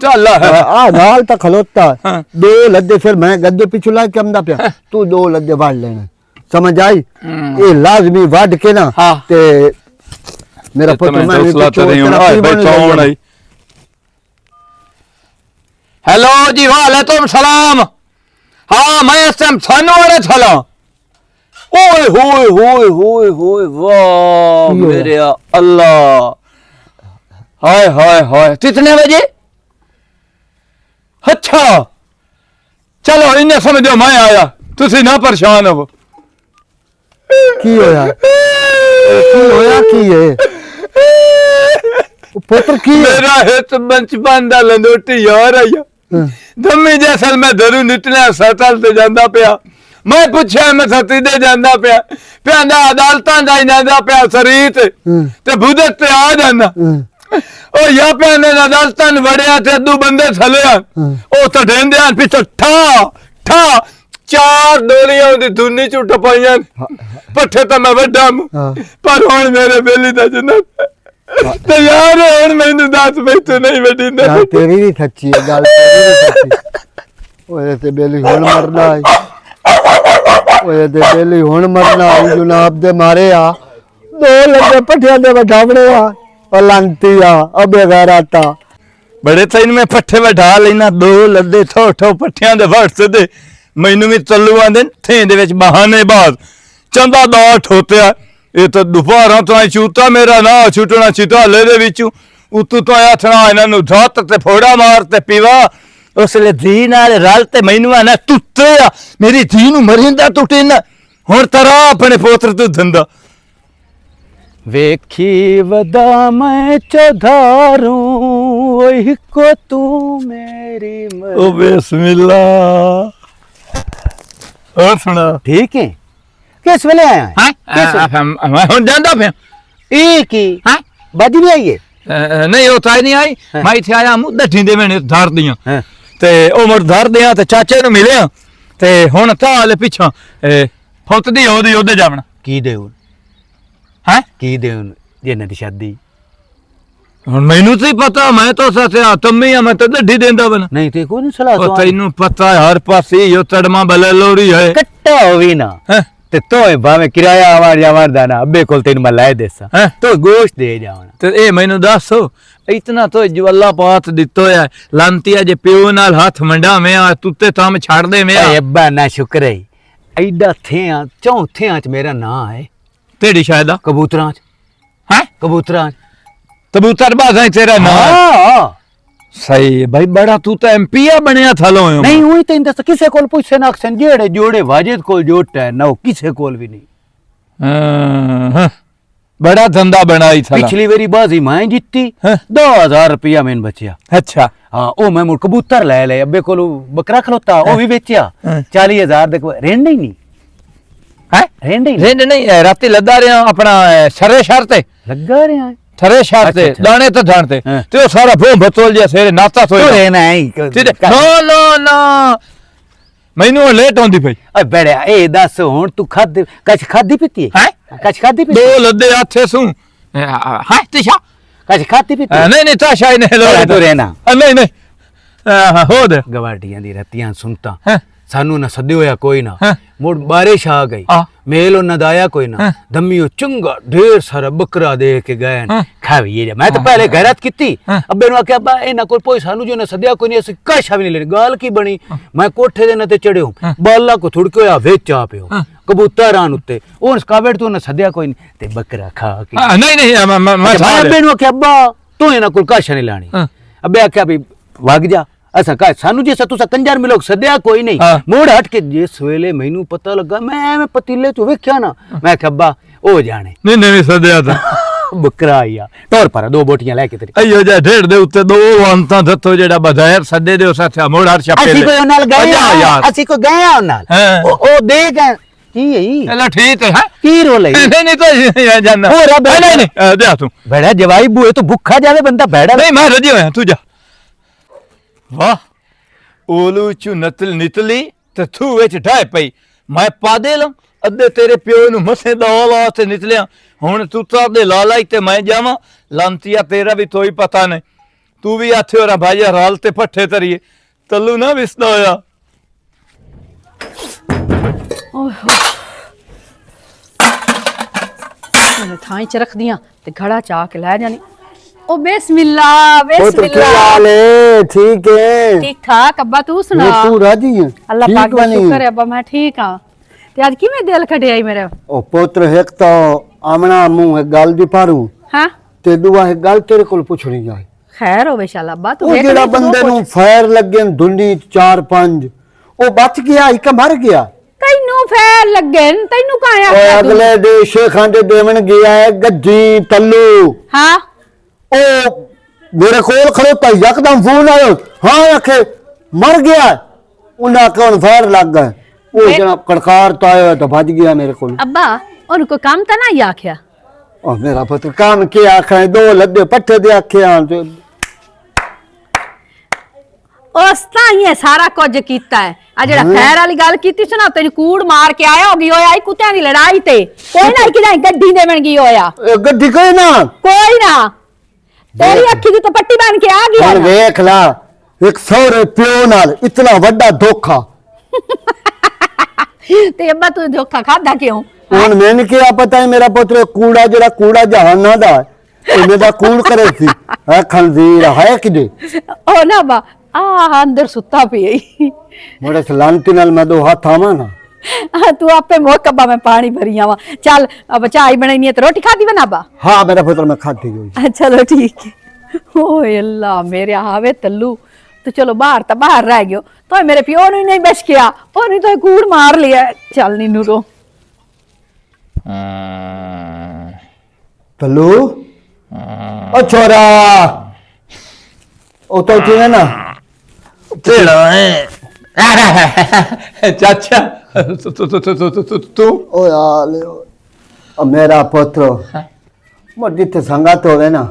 अल्लाह है आ नाल ता खलोता। हाँ। दो लद्दे फिर मैं गद्दे पिछू ला के आंदा पिया तू दो लद्दे वाड़ लेना, समझ आई? ये लाजमी वाड़ के ना हाँ। ते मेरा पुत्र मैं हेलो जी वालेकुम सलाम। हाँ मैं इस टाइम थाने वाले चला। ओए होए होए होए होए वाह मेरे अल्लाह हाय हाय हाय कितने बजे? अच्छा चलो इन्हें समझो मैं आया तुसी ना परेशान हो। की होया की है पुत्र की मेरा हित बचपन दा लंडोटी यार आया दमी जैसल मैं दरू निकलिया सतल ते जांदा पिया। मैं पूछया मैं सती दे जांदा पिया पिया अदालतां जा जांदा पिया शरीत ते बुदत ते आ जांदा। ओ या पे ने अदालतन वड़िया ते दो बंदे थले ओ तो ढेंदे पीछे ठा ठा चार डोलियां दी धुनी च टपाइयां पट्ठे तो मैं वड्डा पर हुन मेरे बेली दा जन्नत ते यार हुन मैनू दस पे तो नहीं वड्डी ने तेरी भी सच्ची है गल तेरी भी सच्ची। ओए ते बेली हुन मरना है ओए ते बेली हुन मरना है जनाब दे मारे आ दो लगे पट्ठियां दे वठावणे आ लंतिया अबे गैराता बड़े तैन मैं पट्ठे बैठा लेना दो लद्दे ठो ठो पट्ठियां दे वट्स दे मैनू भी तल्लू आंदे थे दे विच बहाने बाज चंदा दा ठोतिया ये तो दुपहरां तो चूता मेरा ना छुटना चिताले दे विच उतू तो आथना इन्हां नू धत ते फोड़ा मार ते पीवा उसले धी नाल रल ते मैनू आना तुत्ते आ मेरी धी नू मरिंदा टुटे ना हुण तरा अपने पोत्र तू धंदा वेखी वदा मैं चौधारू ओही को तू मेरी ओ बिस्मिल्लाह और सुना ठीक है किस वेले आया है मैं हुण जांदा पिया एक ही हां बाजी नहीं आई है नहीं वो ताई नहीं आई मैं इथे आया हूं दठी दे मैंने धर दियां ते ओ मर धर दियां ते चाचे नु मिले ते हुण ताले पिछा फुੱਤਦੀ ਉਹਦੀ ਉਹਦੇ ਜਾਵਣਾ की देउन ਹੈ की देउन जेना दी शादी ਹੁਣ ਮੈਨੂੰ ਤੇ ਪਤਾ ਮੈਂ ਤਾਂ ਸੱਚਾ ਤੰਮੀ ਆ ਮੈਂ ਤਾਂ ਢੀ ਦੇਂਦਾ ਬਨ नहीं ते कोई नहीं सलाह ਉਹ ਤੈਨੂੰ ਪਤਾ ਹਰ ਪਾਸੇ ਇਹ ਤੜਮਾ ਬਲੇ ਲੋਰੀ ਹੈ कट्टा होवी ना हैं? ते तोय भावे किराया आवार दाना अब्बे कोल तेन मैं लाए देसा हैं? तो गोश्त दे जावना ਤੇ ਇਹ ਮੈਨੂੰ ਦੱਸੋ ਇਤਨਾ तो ਜਵੱਲਾ ਪਾਤ ਦਿੱਤੋ ਹੈ ਲਾਂਤੀਆ ਜੇ ਪਿਓ ਨਾਲ ਹੱਥ ਮੰਡਾ ਮੈਂ ਤੁੱਤੇ ਥੰਮ ਛੱਡ ਦੇ ਮੈਂ ए अब्बा ना शुक्र है एडा थे चौथे च मेरा ना है ਤੇੜੀ ਸ਼ਾਇਦ कबूतरां च ਹੈ कबूतरां च कबूतर बाजा तेरा नाम हाँ सही है भाई बड़ा तू तो एमपी बनया थलो नहीं हुई तो इंदा किसे कोल पूछे ना अक्सन जेड़े जोड़े वाजिद कोल जोट है ना किसे कोल भी नहीं बड़ा धंधा बनाई था पिछली बारी बाजी मैं जीती हाँ। 2000 रुपया मैंने बचिया अच्छा हाँ ओ मैं मुड़ कबूतर ले अब्बे कोल बकरा खलोता ओ भी बेचिया हाँ। 40,000 देख रेंड ही नहीं है रेंड ही नहीं रेंड नहीं राती लदा रहे अपना सरे शर ते लगा रहे हैं थरे शर ते अच्छा। दाने तो धान ते हाँ। ते सारा भों भतोल जे सेरे नाता तो सोए रहना है नो नो नो मैनू लेट होंदी पई ओए बड़े ए दस हुन तू खादी कछ खादी पीती है कछ खादी दो पीती लदे हाथे सु है तिशा कछ खादी पीती नहीं नहीं ताशा नहीं लो तो रहना नहीं नहीं हो दे गवाटियां दी रतियां सुनता हैं? सानू ना सदे होया कोई ना हैं? मुड़ बारिश आ गई हाँ। मेलो न दाया कोई ना हैं? दमियो चंगा ढेर सारा बकरा दे के गए हैं? खावी ये मैं तो पहले गैरत की हैं? अब्बे नु आख्या बा ए ना कोई पोई सानू जो ना सदया कोई नहीं ऐसे कशा भी नहीं लेने गाल की बनी मैं कोठे दे न ते चढ़े हूं बाला को थुड़के होया वेच आ पियो कबूतर आन उत्ते ओन कावेट तो ना सदया कोई नहीं ते बकरा खा के नहीं नहीं मैं अच्छा, मैं अब्बे नु आख्या अब्बा तू ना कोई कशा नहीं लानी हाँ। अब्बे आख्या भी भाग जा ऐसा कहा सानू जैसा तुसा कंजर मिलो सदया कोई नहीं हाँ। मोड़ हट के जिस वेले मैनू पता लगा मैं पतीले चो वेख्या ना मैं खब्बा ओ जाने नहीं नहीं सदया था बकरा आया टोर पर दो बोटियां लेके तेरी अयो जा ढेड़ दे उत्ते दो अंता दत्तो जेड़ा बधायर सदे दे साथे मोड़ हर छापे ਅਸੀਂ ਕੋਈ ਨਾਲ ਗਏ जा यार ਅਸੀਂ ਕੋਈ ਗਏ ਆ ਨਾਲ हाँ। ਉਹ ਦੇ ਗਏ ਕੀ ਹੈ चलो ठीक है ਕੀ ਰੋਲ है नहीं नहीं तो ये जानना हो रहा बैठा। नहीं नहीं दे तू बड़ा जवाई बुए तो भूखा जावे बंदा बैठा नहीं मैं रजी होया तू जा वाह ओलू चू नतल नितली ते तू विच ढाए पई मैं पा दे लं अद्धे तेरे प्यो नु मसे दा वास्ते निकलिया हुन तू तो दे ला लाई ते मैं जावां लांतिया तेरा भी तोई पता नहीं तू भी आथे होरा भाई राल ते पट्ठे तरिए तल्लू ना विसदा होया ਥਾਂ ਚ ਰੱਖਦੀਆਂ ਤੇ ਘੜਾ ਚਾ ਕੇ ਲੈ ਜਾਣੀ ओ बिस्मिल्ला पुत्र की हाल है ठीक है ठीक ठाक अब्बा तू सुना ये तू राजी है अल्लाह ठीक पाक दा बनी? शुक्र है अब्बा मैं ठीक हां ते आज किवें दिल खड़े आई मेरे ओ पुत्र एक तो आमना मुंह है गल दी पारू हां ते दुआ है गल तेरे कोल पुछणी जाए खैर होवे शाला अब्बा तू ਉਹ ਜਿਹੜਾ ਬੰਦੇ ਨੂੰ ਫਾਇਰ ਲੱਗੇ ਨੇ ਧੁੰਨੀ 4-5 ਉਹ ਬਚ ਗਿਆ ਇੱਕ ਮਰ ਗਿਆ ਤੈਨੂੰ ਫੇਰ ਲੱਗੇ ਨੇ ਤੈਨੂੰ ਕਾਇਆ ਉਹ ਅਗਲੇ ਦੇ ਸ਼ੇਖਾਂ ਦੇ ਦੇਵਣ ਗਿਆ ਹੈ ਗੱਜੀ ਤੱਲੂ ਹਾਂ ਉਹ ਮੇਰੇ ਕੋਲ ਖੜੋਤਾ ਯਕਦਮ ਫੋਨ ਆਇਆ ਹਾਂ ਆਖੇ ਮਰ ਗਿਆ ਉਹਨਾਂ ਕੋਲ ਫਾਇਰ ਲੱਗ ਗਿਆ ਉਹ ਜਨਾ ਕੜਕਾਰ ਤਾਂ ਆਇਆ ਤਾਂ ਭੱਜ ਗਿਆ ਮੇਰੇ ਕੋਲ अब्बा ਉਹਨੂੰ ਕੋਈ ਕੰਮ ਤਾਂ ਨਾ ਆਖਿਆ ਉਹ ਮੇਰਾ ਪੁੱਤਰ ਕੰਮ ਕੀ ਆਖਾਂ ਦੋ ਲੱਦੇ ਪੱਠੇ ਦੇ ਆਖਿਆ ਤੇ ਉਸ ਤਾਂ ਇਹ ਸਾਰਾ ਕੁਝ ਕੀਤਾ ਹੈ ਆ ਜਿਹੜਾ ਖੈਰ ਵਾਲੀ ਗੱਲ ਕੀਤੀ ਸੀ ਨਾ ਤੈਨੂੰ ਕੂੜ ਮਾਰ ਕੇ ਆਇਆ ਹੋਗੀ ਹੋਇਆ ਕੁੱਤਿਆਂ ਦੀ ਲੜਾਈ ਤੇ ਕੋਈ ਨਾ ਕਿਦਾਂ ਗੱਡੀ ਦੇਵਣ ਗਈ ਹੋਇਆ ਇਹ ਗੱਡੀ ਕੋਈ ਨਾ ਕੋਈ ਨਾ ਤੇਰੀ ਅੱਖੀ ਦੀ ਤਾਂ ਪੱਟੀ ਬਣ ਕੇ ਆ ਗਿਆ ਹੁਣ ਨਾ। ਵੇਖ ਲਾ ਇੱਕ ਸਹੁਰੇ ਪਿਓ ਨਾਲ ਇਤਨਾ ਵੱਡਾ ਧੋਖਾ ਤੇ ਅੱਬਾ ਤੂੰ ਧੋਖਾ ਖਾਦਾ ਕਿਉਂ ਹੁਣ ਮੈਨੂੰ ਕੀ ਪਤਾ ਹੈ ਮੇਰਾ ਪੁੱਤਰ ਕੂੜਾ ਜਿਹੜਾ ਕੂੜਾ ਜਹਾਨਾਂ ਦਾ ਇਹਨੇ ਦਾ ਕੂੜ ਕਰੇ ਸੀ ਹੈ ਖੰਜ਼ੀਰ ਹੈ ਕਿਦੇ ਉਹ ਨਾ ਬਾ ਆ ਅੰਦਰ ਸੁੱਤਾ ਪਿਆ ਈ ਮੋੜੇ ਸਲਾਂਤੀ ਨਾਲ ਮੈਂ ਦੋ ਹੱਥ ਆਵਾਂ ਨਾ ਤੂੰ ਆਪੇ ਮੋਕਬਾ ਮੈਂ ਪਾਣੀ ਭਰੀ ਆਵਾਂ ਚੱਲ अब चाय बनाई है तो रोटी खादी बना बा हाँ मेरा पुत्र मैं खाती हुई चलो ठीक है ओए अल्लाह मेरे हावे तल्लू तो चलो बाहर रह गयो तो मेरे प्यो ने नहीं बच गया और नहीं तो कूड़ मार लिया चल नीनू रो तल्लू ओ छोरा ओ तो उठी है ना तेरा चाचा तू ओ यार ओ मेरा पुत्र मोर जिथे संगत होवे ना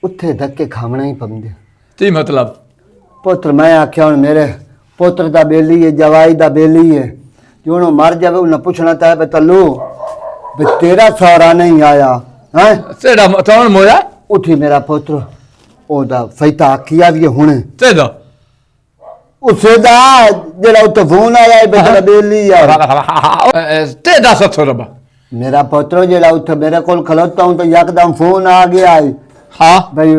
उत्थे धक्के खावना ही पवंदे ती मतलब पुत्र मैं आख्या हुण मेरे पुत्र दा बेली है जवाई दा बेली है जो उन्हें मर जावे उन्हें पूछना था बे तल्लू बे तेरा सौरा नहीं आया हैं तेरा कौन मोया उठी मेरा पुत्र ओदा फैता किया भी हुणे तेरा उसे दा जेड़ा उत्ते फोन आया है बे तेरा बेली है तेरा सत्सो रबा मेरा पुत्र जेड़ा उत्ते मेरे कोल खलोता हूं तो यकदम फोन आ गया है हाँ भाई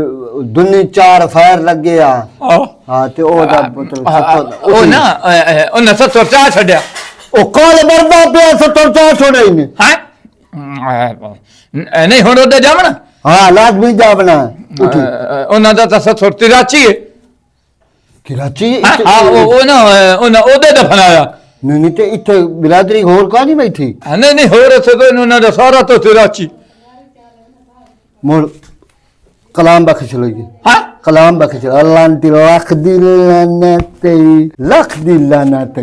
दुनी 4 फायर लग गया हाँ हाँ ते ओदा पुत्र ओ ना उन्हें सत्सो चाह छड़िया ओ कॉल बरदा पे 70 छोड़े ने हैं नहीं हुण ओदे जावण हाँ लाजमी जा बना उठी उन्हां दा तां सत्सो तिराची है कराची हाँ ओ ना उन्हें ओदे दफन आया नहीं ते इथे बिरादरी होर का नहीं बैठी नहीं नहीं हो रहे थे तो इन्होंने दा सारा तो तिराची मोर कलाम बख्श लोगी हाँ कलाम बख्श अल्लाह दी लाख दी लानत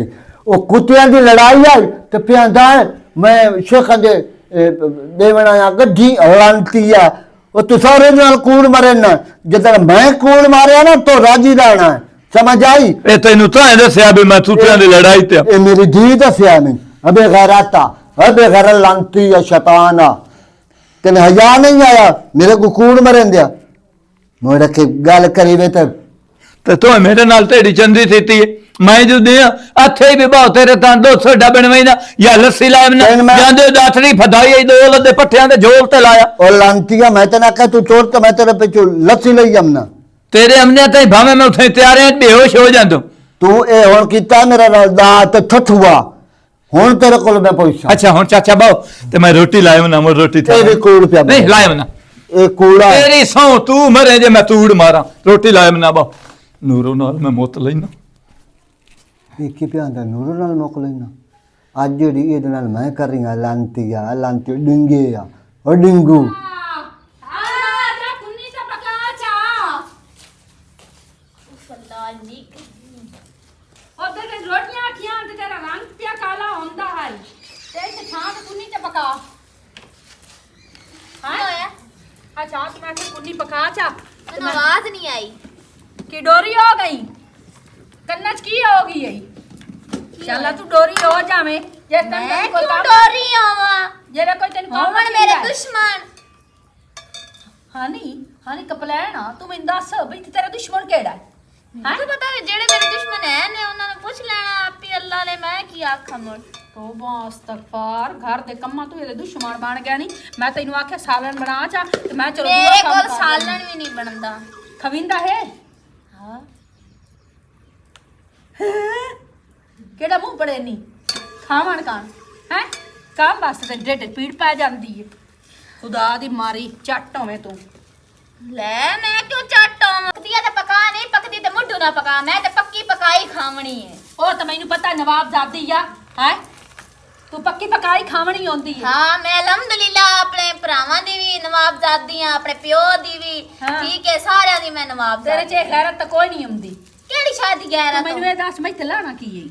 ओ कुत्तियां दी लड़ाई है ते प्यांदा है मैं शेखां दे देवना या गड्डी लानतिया ओ तू सारे नाल कूड़ मरे ना जदर मैं कूड़ मारया ना तो राजी रहना है समझ आई ए तेनू तो है दस्या भी मैं तुतियां दी लड़ाई ते ए मेरी धी दस्या नहीं अबे गैराता अबे गैर लानती या शैताना तेने हया नहीं आया मेरे को कूड़ मरन दिया मोरे के गल करी वे ते तो मेरे नाल तेरी चंदी थीती है मैं जो दिया अथे भी बहुत तेरे तां 200 डबन में ना या लस्सी लाम ना मैं- जांदे दातरी फदाई दो लदे पट्ठियां दे जोर ते लाया और लानतिया मैं तेना कह तू चोर तो मैं तेरे पे लस्सी लई जमना तेरे हमने ताई भावे मैं उठे तैयार है बेहोश हो जांदो तू ए हुन कीता मेरा दात ठठुआ हुन तेरे कोल मैं पैसा अच्छा हुन चाचा बाओ ते मैं रोटी लायो ना मोर रोटी ए भी कूड़ पिया नहीं लायो ना ए कूड़ा तेरी सौ तू मरे जे मैं तूड़ मारा रोटी लायो ना बाओ नूरो नाल मैं मोत लेना ਇਹ ਕੀ ਪਿਆਂਦਾ ਨੂਰ ਨਾਲ ਮੁੱਕ ਲੈਣਾ ਅੱਜ ਜਿਹੜੀ ਇਹਦੇ ਨਾਲ ਮੈਂ ਕਰ ਰਹੀ ਹਾਂ ਲਾਂਤੀ ਡਿੰਗੇ ਆ ਉਹ ਡਿੰਗੂ आवाज नहीं आई की डोरी हो गई कन्नच की होगी यही चल तू डोरी हो जावे जे तन मैं कोई क्यों काम डोरी आवा जेरा कोई तन काम होवन मेरे दुश्मन हानी कपलैन तू मैं दस भई तेरा दुश्मन केड़ा है तो पता है जेड़े मेरे दुश्मन है ने उन्हां ने पूछ लेना आपी अल्लाह ने मैं की आखा मुड़ तौबा इस्तगफार घर दे कम्मा तू ਇਹਦੇ दुश्मन बन गया नहीं मैं तेनु आखे सालन बना चा ते मैं चलो मेरे कोल सालन भी नहीं बनदा खविंदा है हां केड़ा मुंह बड़े नहीं खावन कान है काम वास्ते ते ढिड पीड़ पै जांदी है खुदा दी मारी चट होवे तू ले मैं क्यों चट्ट होवां पकदिया ते पका नहीं पकदी ते मुड्डू ना पका मैं ते पक्की पकाई खावणी है ओ तो मैनू पता नवाब जादी आ है तू पक्की पकाई खावणी होंदी है हाँ मैं अलहमदुलिल्लाह अपने भरावां दी भी नवाबजादी हां अपने प्यो दी भी हाँ। ठीक है सारियां दी मैं नवाब तेरे च गैरत तो कोई नहीं हुंदी केड़ी शादी गैर तू मैनू ये दस मैं ते लाना की है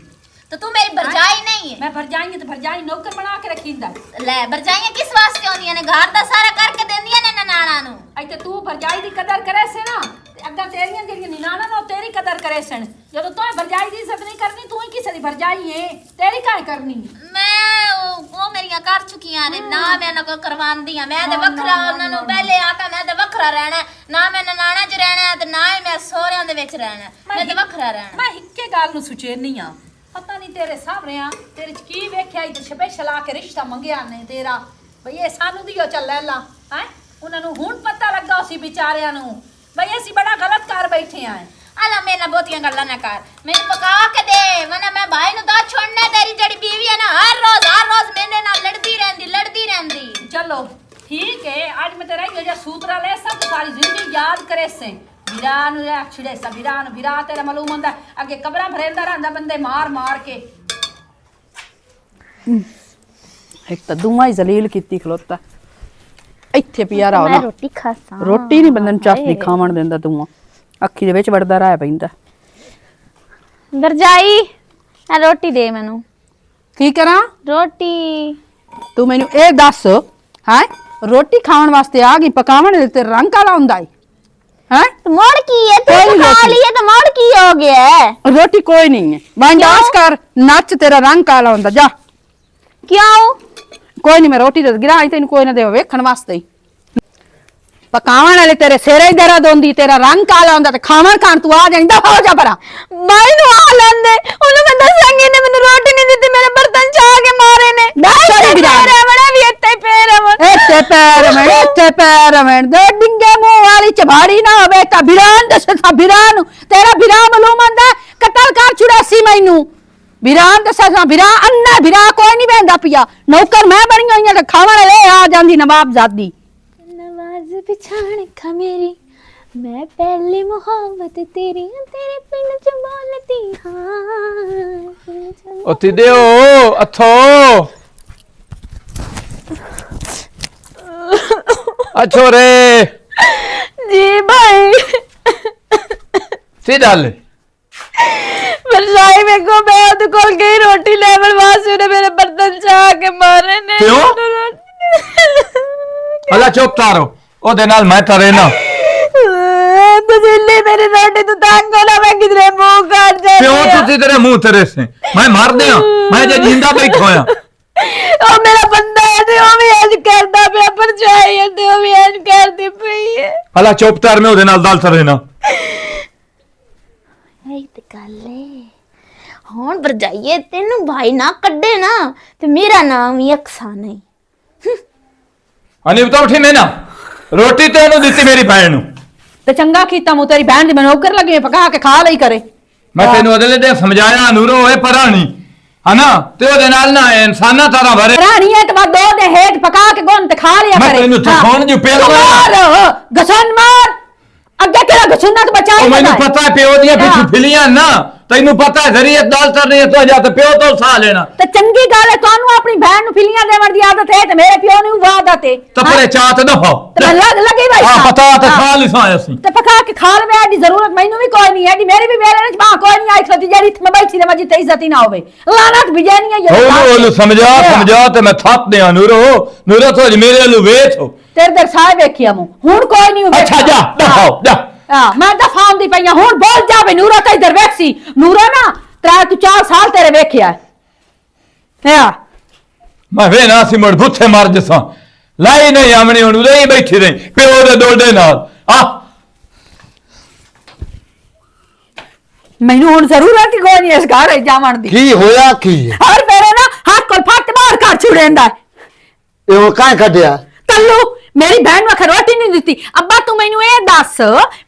तो तू मेरी भरजाई नहीं है मैं भरजाई तो भरजाई नौकर बना के रखींदा ले भरजाइयां किस वास्ते होंदियां ने घर दा सारा करके देंदियां ने ननाणा नु ਇੱਥੇ ਤੂੰ ਭਰਜਾਈ ਦੀ ਕਦਰ ਕਰੇ ਸੇ ਨਾ ਤੇ ਅੱਗਾ ਤੇਰੀਆਂ ਜਿਹੜੀਆਂ ਨਿਨਾਣਾ ਨਾ ਉਹ ਤੇਰੀ ਕਦਰ ਕਰੇ ਸਨ ਜਦੋਂ ਤੂੰ ਭਰਜਾਈ ਦੀ ਇੱਜ਼ਤ ਨਹੀਂ ਕਰਨੀ ਤੂੰ ਹੀ ਕਿਸੇ ਦੀ ਭਰਜਾਈ ਏ ਤੇਰੀ ਕਾਹ ਕਰਨੀ मैं वो मेरियां कर चुकियां ने ना मैं ना को करवांदी हां मैं ते वखरा उन्हां नु पहले आका मैं ते वखरा रहना ना मैं ननाणा च रहना ते ना ही मैं सोहरियां दे विच रहना मैं ते वखरा रहना ਮੈਂ ਇੱਕੇ ਗੱਲ ਨੂੰ ਸੁਚੇਰਨੀ ਆ ਪਤਾ ਨਹੀਂ ਤੇਰੇ ਸਾਹਮਣੇ ਆ ਤੇਰੇ ਚ ਕੀ ਵੇਖਿਆ ਤੇ ਸਪੈਸ਼ਲ ਆ ਕੇ ਰਿਸ਼ਤਾ ਮੰਗਿਆ ਨੇ ਤੇਰਾ ਭਈ ਇਹ ਸਾਨੂੰ ਦਿਓ ਚੱਲ ਲੈ ਲਾ ਹੈ ਉਹਨਾਂ ਨੂੰ ਹੁਣ ਪਤਾ ਲੱਗਾ ਉਸੇ ਵਿਚਾਰਿਆਂ ਨੂੰ ਬਈ ਅਸੀਂ ਬੜਾ ਗਲਤ ਕਰ ਬੈਠੇ ਆਂ। ਆਲਾ ਮੇਰੇ ਨਾਲ ਬਹੁਤੀਆਂ ਗੱਲਾਂ ਨਾ ਕਰ, ਮੈਨੂੰ ਪਕਾ ਕੇ ਦੇ, ਵਰਨਾ ਮੈਂ ਭਾਈ ਨੂੰ ਤਾਂ ਛੋੜਨਾ। ਤੇਰੀ ਜਿਹੜੀ ਬੀਵੀ ਹੈ ਨਾ ਹਰ ਰੋਜ਼ ਮੇਰੇ ਨਾਲ ਲੜਦੀ ਰਹਿੰਦੀ। ਚਲੋ ਠੀਕ ਹੈ, ਅੱਜ ਮੈਂ ਤੇਰਾ ਇਹ ਜਿਹਾ ਸੂਤਰਾ ਲੈ ਸਭ ਸਾਰੀ ਜ਼ਿੰਦਗੀ ਯਾਦ ਕਰੇ ਸੇ ਵੀਰਾ ਨੂੰ ਰੱਖ ਛੜੇ ਸਾ ਵੀਰਾ ਤੇਰਾ ਮਾਲੂਮ ਹੁੰਦਾ ਅੱਗੇ ਕਬਰਾਂ ਭਰੇਂਦਾ ਰਹਿੰਦਾ ਬੰਦੇ ਮਾਰ ਕੇ। ਇੱਕ ਤਾਂ ਦੂਆ ਹੀ ਜ਼ਲੀਲ ਕੀਤੀ ਖਲੋਤਾ ਇੱਥੇ ਪਿਆ ਰਹਾ ਮੈਂ ਰੋਟੀ ਖਾਸਾਂ। ਰੋਟੀ ਨਹੀਂ ਬੰਦੇ ਨੂੰ ਚਸਦੀ ਖਾਵਣ ਦਿੰਦਾ ਦੂਆ ਅੱਖੀ ਦੇ ਵਿੱਚ ਵੜਦਾ ਰਹਿ ਪੈਂਦਾ। ਵਰਜਾਈ ਆ ਰੋਟੀ ਦੇ ਮੈਨੂੰ। ਕੀ ਕਰਾਂ ਰੋਟੀ ਤੂੰ ਮੈਨੂੰ ਇਹ ਦੱਸ ਹੈ ਰੋਟੀ ਖਾਣ ਵਾਸਤੇ ਆ ਗਈ ਪਕਾਵਣ ਦੇ ਤੇ ਰੰਗ ਕਾਲਾ ਹੁੰਦਾ ਹੈ ਮੋੜ ਕੀ ਹੈ ਕੋਈ ਤੂੰ ਖਾ ਰੋਟੀ। ਲਈ ਹੈ ਤਾਂ ਮੋੜ ਕੀ ਹੋ ਗਿਆ ਹੈ? ਰੋਟੀ ਕੋਈ ਨਹੀਂ ਹੈ ਮੈਂ ਡਾਂਸ ਕਰ ਨੱਚ ਤੇਰਾ ਰੰਗ ਕਾਲਾ ਹੁੰਦਾ ਜਾ। ਕਿਉਂ? ਕੋਈ ਨਹੀਂ ਮੈਂ ਰੋਟੀ ਦੇ ਗਿਰਾਂ ਤੈਨੂੰ ਕੋਈ ਨਾ ਦੇ ਵੇਖਣ ਵਾਸਤੇ ਹੀ ਪਕਾਵਣ ਵਾਲੇ ਤੇਰੇ ਸਿਰੇ ਹੀ ਦਰਦ ਹੁੰਦੀ ਤੇਰਾ ਰੰਗ ਕਾਲਾ ਹੁੰਦਾ ਤੇ ਖਾਵਣ ਖਾਣ ਤੂੰ ਆ ਜਾਂਦਾ ਹੋ ਜਾ ਪਰਾਂ ਬਾਈ ਨੂੰ ਆ ਲੈਂਦੇ, ਉਹਨੂੰ ਮੈਂ ਦੱਸਾਂਗੀ ਨੇ ਮੈਨੂੰ ਰੋਟੀ ਨਹੀਂ ਦਿੱਤੀ, ਮੇਰੇ ਬਰਤਨ ਚਾ ਕੇ ਮਾਰੇ ਨੇ। ਬੜਾ ਵੀ ਇੱਥੇ ਪੈਰ ਮੈਂ ਦੋ ਡਿੰਗੇ ਮੂੰਹ ਵਾਲੀ ਚਬਾੜੀ ਨਾ ਹੋਵੇ ਤਾਂ ਬਿਰਾਨ ਦੱਸਾ ਬਿਰਾਨ ਤੇਰਾ ਬਿਰਾ ਮਾਲੂਮ ਹੁੰਦਾ ਕਤਲ ਕਰ ਛੁੜਾਸੀ ਮੈਨੂੰ ਬਿਰਾਨ ਦੱਸਾ ਬਿਰਾ ਅੰਨਾ ਬਿਰਾ ਕੋਈ ਨਹੀਂ ਬੈਂਦਾ ਪਿਆ ਨੌਕਰ ਮੈਂ ਬਣੀ ਹੋਈਆਂ ਤੇ ਖਾਵਣ ਵਾਲੇ ਆ ਜਾਂਦੀ ਨਵਾਬਜ਼ਾਦੀ। नवाज बिछाण खा मेरी, मैं पहली मोहब्बत तेरी तेरे पिंड च बोलती हाँ। ਓ ਤਿਦਿਓ ਅੱਥੋ ਅੱਛੋ ਰੇ जी भाई ਸਿੱਧਾ ਲੈ वरसाई में को मैं तो कोल गई रोटी लेवल वासु ने मेरे बर्तन चा के मारे ने। क्यों? अला चुप तारो ओदे नाल मैं तारे ना तो दिल्ली मेरी रोटी तो तंग होना मैं किधरे मुंह काट जा। क्यों तुसी तेरे मुंह तेरे से मैं मार दिया मैं जे जिंदा बैठो होया ओ मेरा बंदा है ते ओ भी आज करदा पे पर चाहिए ते ओ भी आज करदी पई है। अला चुप तार में ओदे नाल दाल तारे ना यही ते गल है हुन भरजाइए तेनू भाई ना कड्डे ना ते मेरा नाम ही अक्सा नहीं। अनिब तो उठी मैं ना रोटी ते ओनु दित्ती मेरी भैन नु ਤੇ ਚੰਗਾ ਕੀਤਾ ਮੂੰ ਤੇਰੀ ਭੈਣ ਦੀ ਮੈਂ ਨੌਕਰ ਲੱਗੀ ਪਕਾ ਕੇ ਖਾ ਲਈ ਕਰੇ मैं तेनु अगले दिन समझाया नूरो ओए परानी है ना ते ओदे नाल ना इंसाना तरह भरे ਰਾਣੀ ਹੈ ਤੇ ਮੈਂ ਦੋ ਦੇ ਹੇਠ ਪਕਾ ਕੇ ਗੁੰਨ ਤੇ ਖਾ ਲਿਆ मैं ਕਰੇ तेनु थकोन जो पेल ਮਾਰ ਗਸਨ ਮਾਰ ਅੱਗੇ ਕਿਹੜਾ ਗਸਨਾ ਤੇ ਬਚਾ ओ मैनू पता है प्यो दियां पिछू फिलियां ना तैनू पता है जरिए दाल तरनी है तो जा ते प्यो तो सा लेना ਤੇ ਚੰਗੀ ਗੱਲ ਹੈ ਤੁਹਾਨੂੰ ਆਪਣੀ ਭੈਣ ਨੂੰ ਫਿਲੀਆਂ ਦੇਵਣ ਦੀ ਆਦਤ ਹੈ ਤੇ ਮੇਰੇ ਪਿਓ ਨੂੰ ਆਦਤ ਹੈ तपरे चात ना हो ਤੇ ਮੈਂ ਲੱਗੀ ਭਾਈ हां पता तो खा लिसा ਅਸੀਂ ਤੇ ਪਕਾ ਕੇ ਖਾ ਲਵੇ ਐਡੀ ਜ਼ਰੂਰਤ ਮੈਨੂੰ ਵੀ ਕੋਈ ਨਹੀਂ ਐਡੀ ਮੇਰੀ ਵੀ ਵੇਲੇ ਵਿੱਚ ਮਾਂ ਕੋਈ ਨਹੀਂ ਆਈ ਖਤੀ ਜਿਹੜੀ ਮੈਂ ਬੈਠੀ ਨੇ ਮਜੀ ਤੇ ਇੱਜ਼ਤ ਹੀ ਨਾ ਹੋਵੇ ਲਾਨਤ ਬਿਜੈਨੀ ਹੈ ओलू समझा ते मैं थप दिया नूरो तो मेरे नु वेच हो ਤੇਰੇ ਦਰ ਸਾਹ ਵੇਖਿਆ ਮੂੰ ਹੁਣ ਕੋਈ ਨਹੀਂ अच्छा जा दफाओ जा ਮੈਂ ਦਫਾਉਂ ਦੀ ਪਈਆਂ ਹੁਣ ਬੋਲ ਜਾਵੇ ਨੂਰਾ ਤਾਂ ਇਧਰ ਵੇਖੀ ਨੂਰਾ ਨਾ ਤੂੰ 4 ਸਾਲ ਤੇਰੇ ਵੇਖਿਆ ਹੈ मैं वे ना सी मुड़ भुथे मार जसा लाई नहीं आमनी हुन उदे ही बैठी रही प्यो दे डोडे नाल आ ਮੈਨੂੰ ਹੁਣ ਜ਼ਰੂਰਤ ਹੀ ਕੋਈ ਨਹੀਂ ਇਸ ਘਰ ਜਾਵਣ ਦੀ ਕੀ ਹੋਇਆ ਕੀ ਹਰ ਮੇਰੇ ਨਾ ਹੱਥ ਕੋਲ ਫੱਟ ਮਾਰ ਕਰ ਛੁੜੇਂਦਾ ਇਹ ਕਾਹ ਕੱਢਿਆ ਕੱਲੂ ਮੇਰੀ ਭੈਣ ਨੂੰ ਰੋਟੀ ਨਹੀਂ ਦਿੱਤੀ ਅੱਬਾ ਤੂੰ ਮੈਨੂੰ ਇਹ ਦੱਸ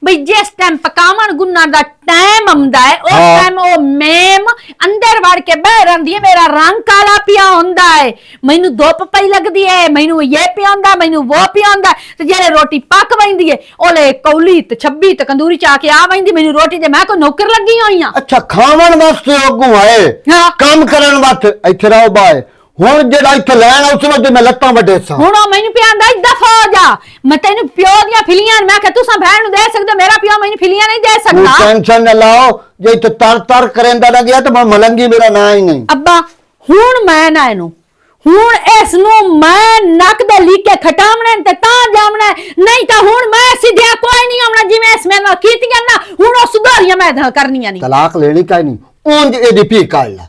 ਬਈ ਜਿਸ ਟਾਈਮ ਪਕਾਵਣ ਗੁੰਨਾ ਦਾ ਟਾਈਮ ਆਉਂਦਾ ਹੈ ਉਸ ਟਾਈਮ ਉਹ ਮੇਮ ਅੰਦਰ ਵੜ ਕੇ ਬਹਿ ਰਹਿੰਦੀ ਹੈ ਮੇਰਾ ਰੰਗ ਕਾਲਾ ਪਿਆ ਹੁੰਦਾ ਹੈ ਮੈਨੂੰ ਧੁੱਪ ਪਈ ਲੱਗਦੀ ਹੈ ਮੈਨੂੰ ਇਹ ਪਿਆਉਂਦਾ ਮੈਨੂੰ ਉਹ ਪਿਆਉਂਦਾ ਤੇ ਜਿਹੜੇ ਰੋਟੀ ਪੱਕ ਵੈਂਦੀ ਹੈ ਉਹਲੇ ਕੌਲੀ ਤੇ ਛੱਬੀ ਤੇ ਕੰਦੂਰੀ ਚਾ ਕੇ ਆ ਵੈਂਦੀ ਮੈਨੂੰ ਰੋਟੀ ਦੇ ਮੈਂ ਕੋ ਨੌਕਰ ਲੱਗੀ ਹੋਈ ਆ ਅੱਛਾ ਖਾਵਣ ਵਾਸਤੇ ਅੱਗੋਂ ਆਏ ਹਾਂ। ਕੰਮ ਕਰਨ ਵਾਸਤੇ ਇੱਥੇ ਰਹੋ ਬਾਏ ਹੁਣ ਜਿਹੜਾ ਇੱਥੇ ਲੈਣ ਉਸ ਨੂੰ ਮੈਂ ਲੱਤਾਂ ਵੱਡੇ ਸਾਂ ਹੁਣ ਉਹ ਮੈਨੂੰ ਪਿਆਂਦਾ ਦਫਾ ਹੋ ਜਾ ਮੈਂ ਤੈਨੂੰ ਪਿਓ ਦੀਆਂ ਫਿਲੀਆਂ ਮੈਂ ਕਿ ਤੁਸੀਂ ਭੈਣ ਨੂੰ ਦੇ ਸਕਦੇ ਹੋ, ਮੇਰਾ ਪਿਓ ਮੈਨੂੰ ਫਿਲੀਆਂ ਨਹੀਂ ਦੇ ਤੂੰ ਸਕਦਾ ਟੈਨਸ਼ਨ ਨਾ ਲਾਓ ਜੇ ਇੱਥੇ ਤਰ ਕਰੇਂਦਾ ਨਾ ਗਿਆ ਤਾਂ ਮੈਂ ਮਲੰਗੀ ਮੇਰਾ ਨਾਂ ਹੀ ਨਹੀਂ ਅੱਬਾ ਹੁਣ ਮੈਂ ਨਾ ਇਹਨੂੰ ਹੁਣ ਇਸ ਨੂੰ ਮੈਂ ਨੱਕ ਦੇ ਲੀਕੇ ਖਟਾਵਣੇ ਤੇ ਤਾਂ ਜਾਵਣਾ ਨਹੀਂ ਤਾਂ ਹੁਣ ਮੈਂ ਸਿੱਧਿਆ ਕੋਈ ਨਹੀਂ ਆਉਣਾ ਜਿਵੇਂ ਇਸ ਮੈਂ ਨਾਲ ਕੀਤੀਆਂ ਨਾ ਹੁਣ ਉਹ ਸੁਧਾਰੀਆਂ ਮੈਂ ਕਰਨੀਆਂ ਨਹੀਂ ਤਲਾਕ ਲੈਣੀ ਕਾਈ ਨਹੀਂ ਉਂਝ ਇਹਦੀ ਪੀ ਕੱਢ ਲੈ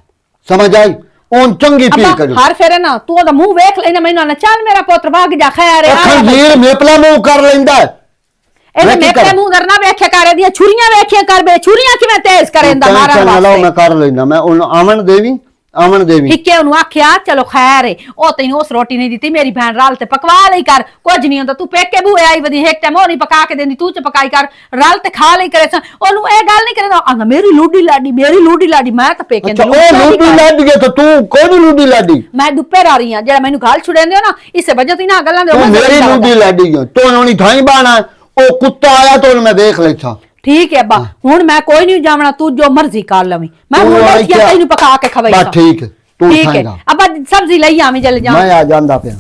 ਸਮਝ ਆਈ ਉਂਝ ਚੰਗੀ ਪੀ ਕਰੂ ਹਰ ਫੇਰੇ ਨਾ ਤੂੰ ਉਹਦਾ ਮੂੰਹ ਵੇਖ ਲੈਣਾ ਮੈਨੂੰ ਨਾ ਚੱਲ ਮੇਰਾ ਪੁੱਤ ਭਾਗ ਜਾ ਖੈਰ ਆ ਖੰਜੀਰ ਮੇਪਲਾ ਮੂੰਹ ਕਰ ਲੈਂਦਾ ਇਹਨੇ ਮੈਂ ਕੀ ਮੇਰੇ ਕਰਾਂ? ਮੂੰਹ ਦਰਨਾ ਵੇਖਿਆ ਕਰ ਇਹਦੀਆਂ ਛੁਰੀਆਂ ਵੇਖਿਆ ਕਰ ਬੇ ਛੁਰੀਆਂ ਕਿਵੇਂ ਤੇਜ਼ ਕਰੇਂਦਾ ਮਾਰਨ ਟੈਨਸ਼ਨ ਨਾ ਲਾਓ ਵਾਸਤੇ ਮੈਂ ਕਰ ਲੈਣਾ ਮੈਂ ਉਹਨੂੰ ਆਵਣ ਦੇਵੀ ਆਮਣ ਦੇਵੀ ਫਿੱਕੇ ਉਹਨੂੰ ਆਖਿਆ ਚਲੋ ਖੈਰ ਏ ਉਹ ਤੈਨੂੰ ਉਸ ਰੋਟੀ ਨਹੀਂ ਦਿੱਤੀ ਮੇਰੀ ਭੈਣ ਰਲ ਤੇ ਪਕਵਾ ਲਈ ਕਰ ਕੁਝ ਨਹੀਂ ਹੁੰਦਾ ਤੂੰ ਪੇਕੇ ਬੂਏ ਆਈ ਵਧੀ ਇੱਕ ਟਾਈਮ ਉਹ ਨਹੀਂ ਪਕਾ ਕੇ ਦਿੰਦੀ ਤੂੰ ਚ ਪਕਾਈ ਕਰ ਰਲ ਤੇ ਖਾ ਲਈ ਕਰੇ ਉਹਨੂੰ ਇਹ ਗੱਲ ਨਹੀਂ ਕਰਦਾ ਆਂਦਾ ਮੇਰੀ ਲੂਡੀ ਲਾਡੀ ਮੈਂ ਤਾਂ ਪੇਕੇ ਅੱਛਾ ਉਹ ਲੂਡੀ ਲਾਡੀ ਹੈ ਤਾਂ ਤੂੰ ਕੋਈ ਲੂਡੀ ਲਾਡੀ ਮੈਂ ਦੁਪਹਿਰ ਆ ਰਹੀ ਆ ਜਿਹੜਾ ਮੈਨੂੰ ਗੱਲ ਛੁੜੇਂਦੇ ਹੋ ਨਾ ਇਸੇ ਵਜ੍ਹਾ ਤੋਂ ਇਹਨਾਂ ਗੱਲਾਂ ਦੇ ਤੂੰ ਮੇਰੀ ਲੂਡੀ ਲਾਡੀ ਹੈ ਤੂੰ ਉਹਨੀ ਥਾਈ ਬਾਣਾ ਉਹ ਕੁੱਤਾ ਆਇਆ ਤਾਂ ਉਹਨੂੰ ਮੈਂ ਦੇਖ ਲੈਥਾ ਠੀਕ ਹੈ ਅੱਬਾ ਹੁਣ ਮੈਂ ਕੋਈ ਨਹੀਂ ਜਾਵਣਾ ਤੂੰ ਜੋ ਮਰਜ਼ੀ ਕਰ ਲਵੀਂ ਮੈਂ ਹੁਣ ਬੈਠੀ ਤੈਨੂੰ ਪਕਾ ਕੇ ਖਵਾਈ ਬਸ ਠੀਕ ਹੈ ਤੂੰ ਠੀਕ ਹੈ ਖਾਏਗਾ ਅੱਬਾ ਸਬਜ਼ੀ ਲਈ ਆਵੀਂ ਜਲ ਜਾ ਮੈਂ ਆ ਜਾਂਦਾ ਪਿਆ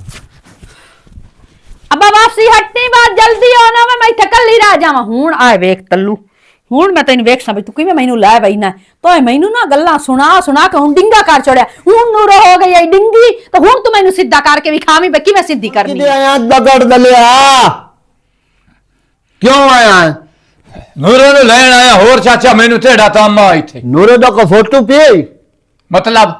ਅੱਬਾ ਵਾਪਸੀ ਹਟਣੀ ਬਾਅਦ ਜਲਦੀ ਆਉਣਾ ਮੈਂ ਇੱਥੇ ਕੱਲੀ ਰਹਿ ਜਾਵਾਂ ਹੁਣ ਆਏ ਵੇਖ ਤੱਲੂ ਹੁਣ ਮੈਂ ਤੈਨੂੰ ਵੇਖਾਂ ਵੀ ਤੂੰ ਕਿਵੇਂ ਮੈਨੂੰ ਲੈ ਬੈਣਾ ਤੋਏ ਮੈਨੂੰ ਨਾ ਗੱਲਾਂ ਸੁਣਾ ਕੇ ਹੁਣ ਡਿੰਗਾ ਕਰ ਛੋੜਿਆ ਹੁਣ ਨੂਰ ਹੋ ਗਈ ਐ ਡਿੰਗੀ ਤਾਂ ਹੁਣ ਤੂੰ ਮੈਨੂੰ ਸਿੱਧਾ ਕਰਕੇ ਵਿਖਾਵੀਂ ਬਈ ਕਿਵੇਂ ਸਿੱਧੀ ਕਰਨੀ ਕਿਤੇ ਆਇਆ ਦਗੜ ਦਲਿਆ ਕਿਉਂ ਆਇਆ ਨੂਰੋ ਨੂੰ ਲੈਣ ਆਇਆ ਹੋਰ ਚਾਚਾ ਮੈਨੂੰ ਢੇੜਾ ਤਾਮਾ ਇੱਥੇ ਨੂਰੇ ਦਾ ਕੋ ਫੋਟੋ ਪਈ ਮਤਲਬ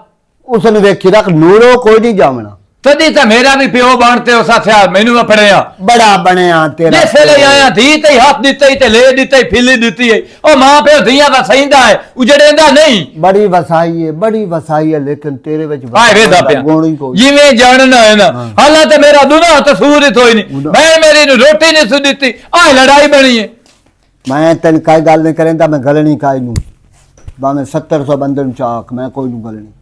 ਉਸ ਨੂੰ ਵੇਖੀ ਰੱਖ ਨੂਰੋ ਕੋਈ ਨਹੀਂ ਜਾਵਣਾ ਤਦੀ ਤਾਂ ਮੇਰਾ ਵੀ ਪਿਓ ਬਣਤੇ ਉਸ ਹੱਥਿਆ ਮੈਨੂੰ ਫੜਿਆ ਬੜਾ ਬਣਿਆ ਤੇਰਾ ਜਿਸੇ ਲਈ ਆਇਆ ਧੀ ਤੇ ਹੱਥ ਦਿੱਤਾ ਤੇ ਲੈ ਦਿੱਤਾ ਫਿੱਲੀ ਦਿੱਤੀ ਹੈ ਉਹ ਮਾਂ ਪਿਓ ਧੀਆਂ ਦਾ ਸਹਿੰਦਾ ਹੈ ਉਜੜੇਂਦਾ ਨਹੀਂ ਬੜੀ ਵਸਾਈ ਹੈ ਲੇਕਿਨ ਤੇਰੇ ਵਿੱਚ ਆਏ ਵੇਦਾ ਪਿਆ ਗੁਣ ਹੀ ਕੋਈ ਜਿਵੇਂ ਜਾਣਨਾ ਹੈ ਨਾ ਹਾਲਾਂਕਿ ਮੇਰਾ ਦੁਨਾ ਤਸੂਰ ਹੀ ਹੋਈ ਨਹੀਂ ਮੈਂ ਮੇਰੀ ਨੂੰ ਰੋਟੀ ਨਹੀਂ ਸੁ ਦਿੱਤੀ ਆਹ ਲੜਾਈ ਬਣੀ ਹੈ ਮੈਂ ਤੈਨੂੰ ਕਾਈ ਗੱਲ ਨਹੀਂ ਕਰੇਂਦਾ ਮੈਂ ਗੱਲ ਨਹੀਂ ਕਾਈ ਨੂੰ ਭਾਵੇਂ 700 ਬੰਦੇ ਨੂੰ ਚਾਕ ਮੈਂ ਕੋਈ ਨੂੰ ਗੱਲ ਨਹੀਂ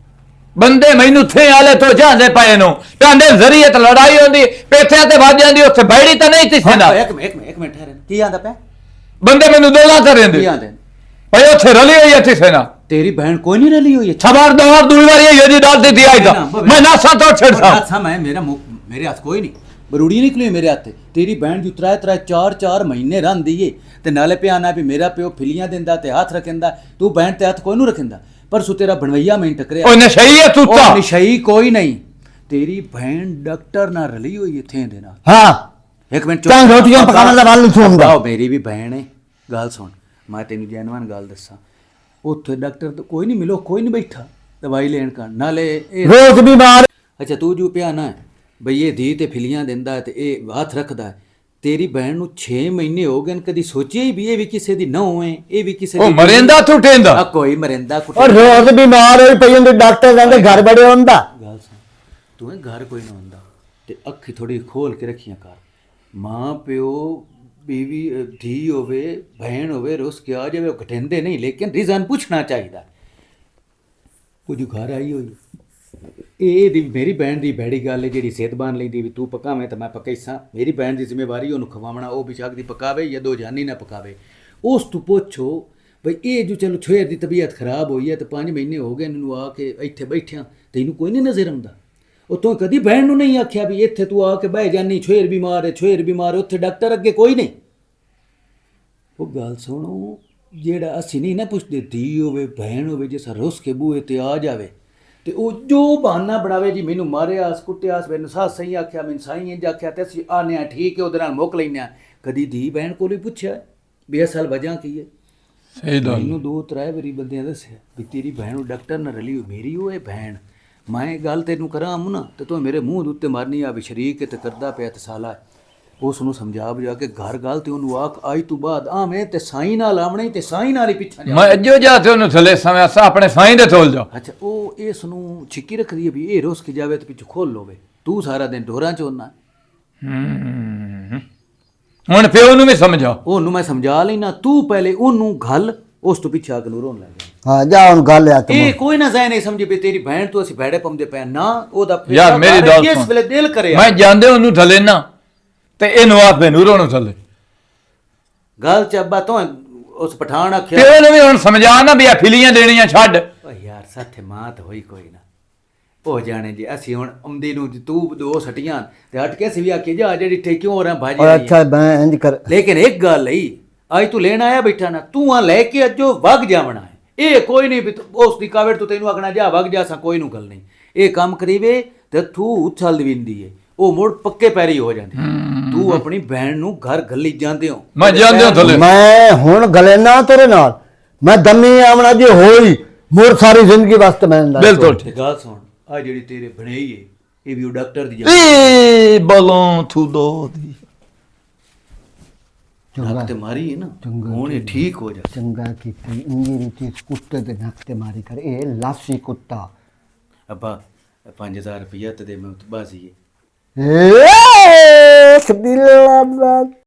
ਬੰਦੇ ਮੈਨੂੰ ਥੇ ਆਲੇ ਤੋਂ ਜਾਂਦੇ ਪਏ ਨੂੰ ਕਹਿੰਦੇ ਜ਼ਰੀਏ ਤੇ ਲੜਾਈ ਹੁੰਦੀ ਪੇਥਿਆਂ ਤੇ ਵੱਜ ਜਾਂਦੀ ਉੱਥੇ ਬੈੜੀ ਤਾਂ ਨਹੀਂ ਤਿਸੇ ਨਾ ਇੱਕ ਮਿੰਟ ਠਹਿਰਨ ਕੀ ਆਂਦਾ ਪਿਆ ਬੰਦੇ ਮੈਨੂੰ ਦੋਲਾ ਕਰ ਰਹਿੰਦੇ ਕੀ ਆਂਦੇ ਭਈ ਉੱਥੇ ਰਲੀ ਹੋਈ ਹੈ ਤਿਸੇ ਨਾ ਤੇਰੀ ਬਹਿਣ ਕੋਈ ਨਹੀਂ ਰਲੀ ਹੋਈ ਹੈ ਖਬਰਦਾਰ ਦੂਈ ਵਾਰੀ ਇਹ ਜੀ ਡਾਲ ਦਿੱਤੀ ਆਈ ਤਾਂ ਮੈਂ ਨਾਸਾਂ ਤੋਂ ਛੱਡ ਸਾਂ ਅੱਛਾ ਮੈਂ ਮੇਰੇ ਹੱਥ ਕੋਈ ਨਹੀਂ ਬਰੂੜੀ ਨਿਕਲੀ ਮੇਰੇ ਹੱਥ ਤੇਰੀ ਬਹਿਣ ਦੀ ਉਤਰਾ 4 ਮਹੀਨੇ ਰਹਿੰਦੀ ਏ ਤੇ ਨਾਲੇ ਪਿਆਣਾ ਵੀ ਮੇਰਾ ਪਿਓ ਫਿਲੀਆਂ ਦਿੰਦਾ ਤੇ ਹੱਥ ਰੱਖਿੰਦਾ ਤੂੰ ਬਹਿਣ ਤੇ ਹੱਥ ਕੋਈ ਨੂੰ ਰੱਖਿੰਦਾ ਪਰਸੋਂ ਤੇਰਾ ਬਣਵਈਆ ਮੈਂ ਟਕਰਿਆ ਉਹ ਨਸ਼ਈ ਹੈ ਤੂੰ ਤਾਂ ਉਹ ਨਸ਼ਈ ਕੋਈ ਨਹੀਂ ਤੇਰੀ ਬਹਿਣ ਡਾਕਟਰ ਨਾਲ ਰਲੀ ਹੋਈ ਇੱਥੇ ਦੇ ਨਾਲ ਹਾਂ ਇੱਕ ਮਿੰਟ ਤਾਂ ਰੋਟੀਆਂ ਪਕਾਉਣ ਦਾ ਵੱਲ ਨੂੰ ਸੁਣਦਾ ਆਹ ਮੇਰੀ ਵੀ ਬਹਿਣ ਹੈ ਗੱਲ ਸੁਣ ਮੈਂ ਤੈਨੂੰ ਜੈਨਵਨ ਗੱਲ ਦੱਸਾਂ ਉੱਥੇ ਡਾਕਟਰ ਤਾਂ ਕੋਈ ਨਹੀਂ ਮਿਲੋ ਕੋਈ ਨਹੀਂ ਬੈਠਾ ਦਵਾਈ ਲੈਣ ਕਰ ਨਾਲੇ ਇਹ ਰੋਜ਼ ਬਿਮਾਰ ਅੱਛਾ ਤੂੰ ਜੋ ਪਿਆ ਨਾ ਬਈ ਇਹ ਧੀ ਤੇ ਫਿਲੀਆਂ ਦਿੰਦਾ ਤੇ ਇਹ ਹੱਥ ਰੱਖਦਾ ਤੇਰੀ ਬਹਿਣ ਨੂੰ 6 ਮਹੀਨੇ ਹੋ ਗਏ ਕਦੀ ਸੋਚਿਆ ਹੀ ਵੀ ਇਹ ਵੀ ਕਿਸੇ ਦੀ ਨਹੁੰ ਹੈ ਇਹ ਵੀ ਕਿਸੇ ਉਹ ਮਰਿੰਦਾ ਟੁੱਟੇਂਦਾ ਆ ਕੋਈ ਮਰਿੰਦਾ ਔਰ ਰੋਜ਼ ਬਿਮਾਰ ਹੋਈ ਪਈ ਹੁੰਦੀ ਡਾਕਟਰ ਕਹਿੰਦੇ ਘਰ ਬੜੇ ਹੁੰਦਾ ਗੱਲ ਸੁਣ ਤੂੰ ਇਹ ਘਰ ਕੋਈ ਨਾ ਹੁੰਦਾ ਤੇ ਅੱਖੀ ਥੋੜੀ ਖੋਲ ਕੇ ਰੱਖੀਆਂ ਕਰ ਮਾਂ ਪਿਓ ਬੀਵੀ ਧੀ ਹੋਵੇ ਭੈਣ ਹੋਵੇ ਰੁੱਸ ਕੇ ਆ ਜਾਵੇ ਉਹ ਘਟਿੰਦੇ ਨਹੀਂ ਲੇਕਿਨ ਰੀਜ਼ਨ ਪੁੱਛਣਾ ਚਾਹੀਦਾ ਕੁਝ ਘਰ ਆਈ ਹੋਈ ਇਹ ਦੀ ਮੇਰੀ ਭੈਣ ਦੀ ਬੈੜੀ ਗੱਲ ਹੈ ਜਿਹੜੀ ਸਿਹਤ ਬਣ ਲੈਂਦੀ ਵੀ ਤੂੰ ਪਕਾਵੇਂ ਤਾਂ ਮੈਂ ਪਕਾਈਸਾਂ ਮੇਰੀ ਭੈਣ ਦੀ ਜ਼ਿੰਮੇਵਾਰੀ ਉਹਨੂੰ ਖਵਾਉਣਾ ਉਹ ਵਿਚਾਕ ਦੀ ਪਕਾਵੇ ਜਾਂ ਦੋ ਜਾਨੀ ਨਾ ਪਕਾਵੇ ਉਸ ਤੋਂ ਪੁੱਛੋ ਬਈ ਇਹ ਜੋ ਚਲੋ ਛੋਏ ਦੀ ਤਬੀਅਤ ਖਰਾਬ ਹੋਈ ਹੈ ਤੇ 5 ਮਹੀਨੇ ਹੋ ਗਏ ਇਹਨੂੰ ਆ ਕੇ ਇੱਥੇ ਬੈਠਿਆਂ ਤੈਨੂੰ ਕੋਈ ਨਹੀਂ ਨਜ਼ਰ ਆਉਂਦਾ ਉਹ ਤੂੰ ਕਦੀ ਭੈਣ ਨੂੰ ਨਹੀਂ ਆਖਿਆ ਵੀ ਇੱਥੇ ਤੂੰ ਆ ਕੇ ਬਹਿ ਜਾਨੀ ਛੋਏਰ ਬਿਮਾਰ ਉੱਥੇ ਡਾਕਟਰ ਅੱਗੇ ਕੋਈ ਨਹੀਂ ਉਹ ਗੱਲ ਸੁਣੋ ਜਿਹੜਾ ਅਸੀਂ ਨਹੀਂ ਨਾ ਪੁੱਛਦੇ ਧੀ ਹੋਵੇ ਭੈਣ ਹੋਵੇ ਜੇ ਰੁੱਸ ਕੇ ਬੂਹੇ ਤੇ ਆ ਜਾਵੇ ਤੇ ਉਹ ਜੋ ਬਹਾਨਾ ਬਣਾਵੇ ਜੀ ਮੈਨੂੰ ਮਾਰਿਆ ਕੁੱਟਿਆ ਮੈਨੂੰ ਸਾਸ ਸਹੀ ਆਖਿਆ ਮੈਨੂੰ ਸਾਈ ਇੰਜ ਆਖਿਆ ਤੇ ਅਸੀਂ ਆਨੇ ਆ ਠੀਕ ਹੈ ਉਹਦੇ ਨਾਲ ਮੁੱਕ ਲੈਨੇ ਆ ਕਦੀ ਧੀ ਭੈਣ ਕੋਲ ਹੀ ਪੁੱਛਿਆ ਵੀ ਅਸਲ ਵਜ੍ਹਾ ਕੀ ਹੈ ਸਹੀ ਗੱਲ ਮੈਨੂੰ 2-3 ਵਾਰੀ ਬੰਦਿਆਂ ਦੱਸਿਆ ਵੀ ਤੇਰੀ ਭੈਣ ਉਹ ਡਾਕਟਰ ਨਾਲ ਰਲੀ ਹੋਈ ਮੇਰੀ ਉਹ ਹੈ ਭੈਣ ਮੈਂ ਗੱਲ ਤੈਨੂੰ ਕਰਾਂ ਨਾ ਤੇ ਤੂੰ ਮੇਰੇ ਮੂੰਹ ਦੇ ਉੱਤੇ ਮਾਰਨੀ ਆ ਵੀ ਸ਼ਰੀਕ ਤੇ ਕਰਦਾ ਪਿਆ ਤੇ ਸਾਲਾ ਉਸ ਨੂੰ ਸਮਝਾ ਬੁਝਾ ਕੇ ਘਰ ਗੱਲ ਤੇ ਉਹਨੂੰ ਆਖ ਆਈ ਤੋਂ ਬਾਅਦ ਆਵੇਂ ਤੇ ਸਾਈ ਨਾਲ ਆਵਣੇ ਤੇ ਸਾਈ ਨਾਲ ਹੀ ਪਿੱਛਾ ਜਾ ਮੈਂ ਅੱਜੋ ਜਾ ਤੇ ਉਹਨੂੰ ਥਲੇ ਸਮਿਆ ਸਾ ਆਪਣੇ ਸਾਈਂ ਦੇ ਥੋਲ ਜਾ ਅੱਛਾ ਉਹ ਇਸ ਨੂੰ ਛਿੱਕੀ ਰੱਖਦੀ ਹੈ ਵੀ ਇਹ ਰੁੱਸ ਕੇ ਜਾਵੇ ਤੇ ਪਿੱਛੋਂ ਖੋਲ ਲੋਵੇ ਤੂੰ ਸਾਰਾ ਦਿਨ ਢੋਰਾਂ ਚ ਹੁੰਨਾ ਹੁਣ ਪਿਓ ਨੂੰ ਵੀ ਸਮਝਾ ਉਹਨੂੰ ਮੈਂ ਸਮਝਾ ਲੈਣਾ ਤੂੰ ਪਹਿਲੇ ਉਹਨੂੰ ਗੱਲ ਉਸ ਤੋਂ ਪਿੱਛੇ ਆ ਕੇ ਨੂਰੋਂ ਲੈ ਜਾ ਹਾਂ ਜਾ ਹੁਣ ਗੱਲ ਆ ਇਹ ਕੋਈ ਨਾ ਜ਼ਹਿ ਨਹੀਂ ਸਮਝੀ ਵੀ ਤੇਰੀ ਭੈਣ ਤੋਂ ਅਸੀਂ ਭੈੜੇ ਪੰਦੇ ਪਏ ਨਾ ਉਹਦਾ ਯਾਰ ਮੇਰੀ ਗੱਲ ਕਿਸ ਸੁਣ ਵੇਲੇ ਦਿਲ ਕਰਿਆ ਮੈਂ ਜਾਂਦੇ ਉਹਨੂੰ ਥਲੇ ਨਾ ਤੇ ਇਹਨੂੰ ਆਪੇ ਨੂਰੋਂ ਨੂੰ ਥਲੇ ਗੱਲ ਚ ਅੱਬਾ ਤੋਂ ਉਸ ਪਠਾਨ ਆਖਿਆ ਪਿਓ ਨੂੰ ਵੀ ਹੁਣ ਸਮਝਾ ਨਾ ਵੀ ਆ ਫਿਲੀਆਂ ਦੇਣੀਆਂ ਛੱਡ ਓ ਯਾਰ ਸਾਥੇ ਮਾਂ ਤਾਂ ਹੋਈ ਕੋਈ ਨਾ ਉਹ ਜਾਣੇ ਜੀ ਅਸੀਂ ਹੁਣ ਆਉਂਦੀ ਨੂੰ ਤੂੰ ਦੋ ਸਟੀਆਂ ਤੇ ਹਟ ਕੇ ਅਸੀਂ ਵੀ ਆਖੀ ਜਾ ਜਿਹੜੀ ਠੇਕਿਓਂ ਰਾਂ ਭਾਜੀ ਅੱਛਾ ਮੈਂ ਇੰਜ ਕਰ ਲੇਕਿਨ ਇੱਕ ਗੱਲ ਹੈ ਅੱਜ ਤੂੰ ਲੈਣ ਆਇਆ ਬੈਠਾ ਨਾ ਤੂੰ ਆ ਲੈ ਕੇ ਅੱਜੋ ਵਗ ਜਾਵਣਾ ਹੈ ਇਹ ਕੋਈ ਨਹੀਂ ਉਸ ਦੀ ਕਾਵੜ ਤੂੰ ਤੈਨੂੰ ਆਖਣਾ ਜਾ ਵਗ ਜਾ ਸਾਂ ਕੋਈ ਨੂੰ ਗੱਲ ਨਹੀਂ ਇਹ ਕੰਮ ਕਰੀਵੇ ਤੇ ਤੂੰ ਉਛਲ ਦਿੰਦੀ ਏ ਉਹ ਮੁੜ ਪੱਕੇ ਪੈਰੀ ਹੋ ਜਾਂਦੀ ਤੂੰ ਆਪਣੀ ਭੈਣ ਨੂੰ ਘਰ ਗੱਲੀ ਜਾਂਦੇ ਹੋ ਮੈਂ ਜਾਂਦੇ ਥਲੇ ਮੈਂ ਹੁਣ ਗਲੇ ਨਾ ਤੇਰੇ ਨਾਲ ਮੈਂ ਦਮੀ ਆਵਣਾ ਜੇ ਹੋਈ ਮੋਰ ਸਾਰੀ ਜ਼ਿੰਦਗੀ ਵਾਸਤੇ ਮੈਂ ਬਿਲਕੁਲ ਤੇ ਗੱਲ ਸੁਣ ਆ ਜਿਹੜੀ ਤੇਰੇ ਬਣਾਈ ਏ ਇਹ ਵੀ ਉਹ ਡਾਕਟਰ ਦੀ ਏ ਬਲੋਂ ਤੂੰ ਦੋ ਦੀ ਨੱਕ ਤੇ ਮਾਰੀ ਹੈ ਨਾ ਹੁਣ ਇਹ ਠੀਕ ਹੋ ਜਾ ਚੰਗਾ ਕੀਤੀ ਇੰਜਰੀ ਤੇ ਕੁੱਤੇ ਦੇ ਨੱਕ ਤੇ ਮਾਰੀ ਕਰ ਇਹ ਲਾਸੀ ਕੁੱਤਾ अब्बा 5000 रुपया तो दे मैं बाजी ए, कबीला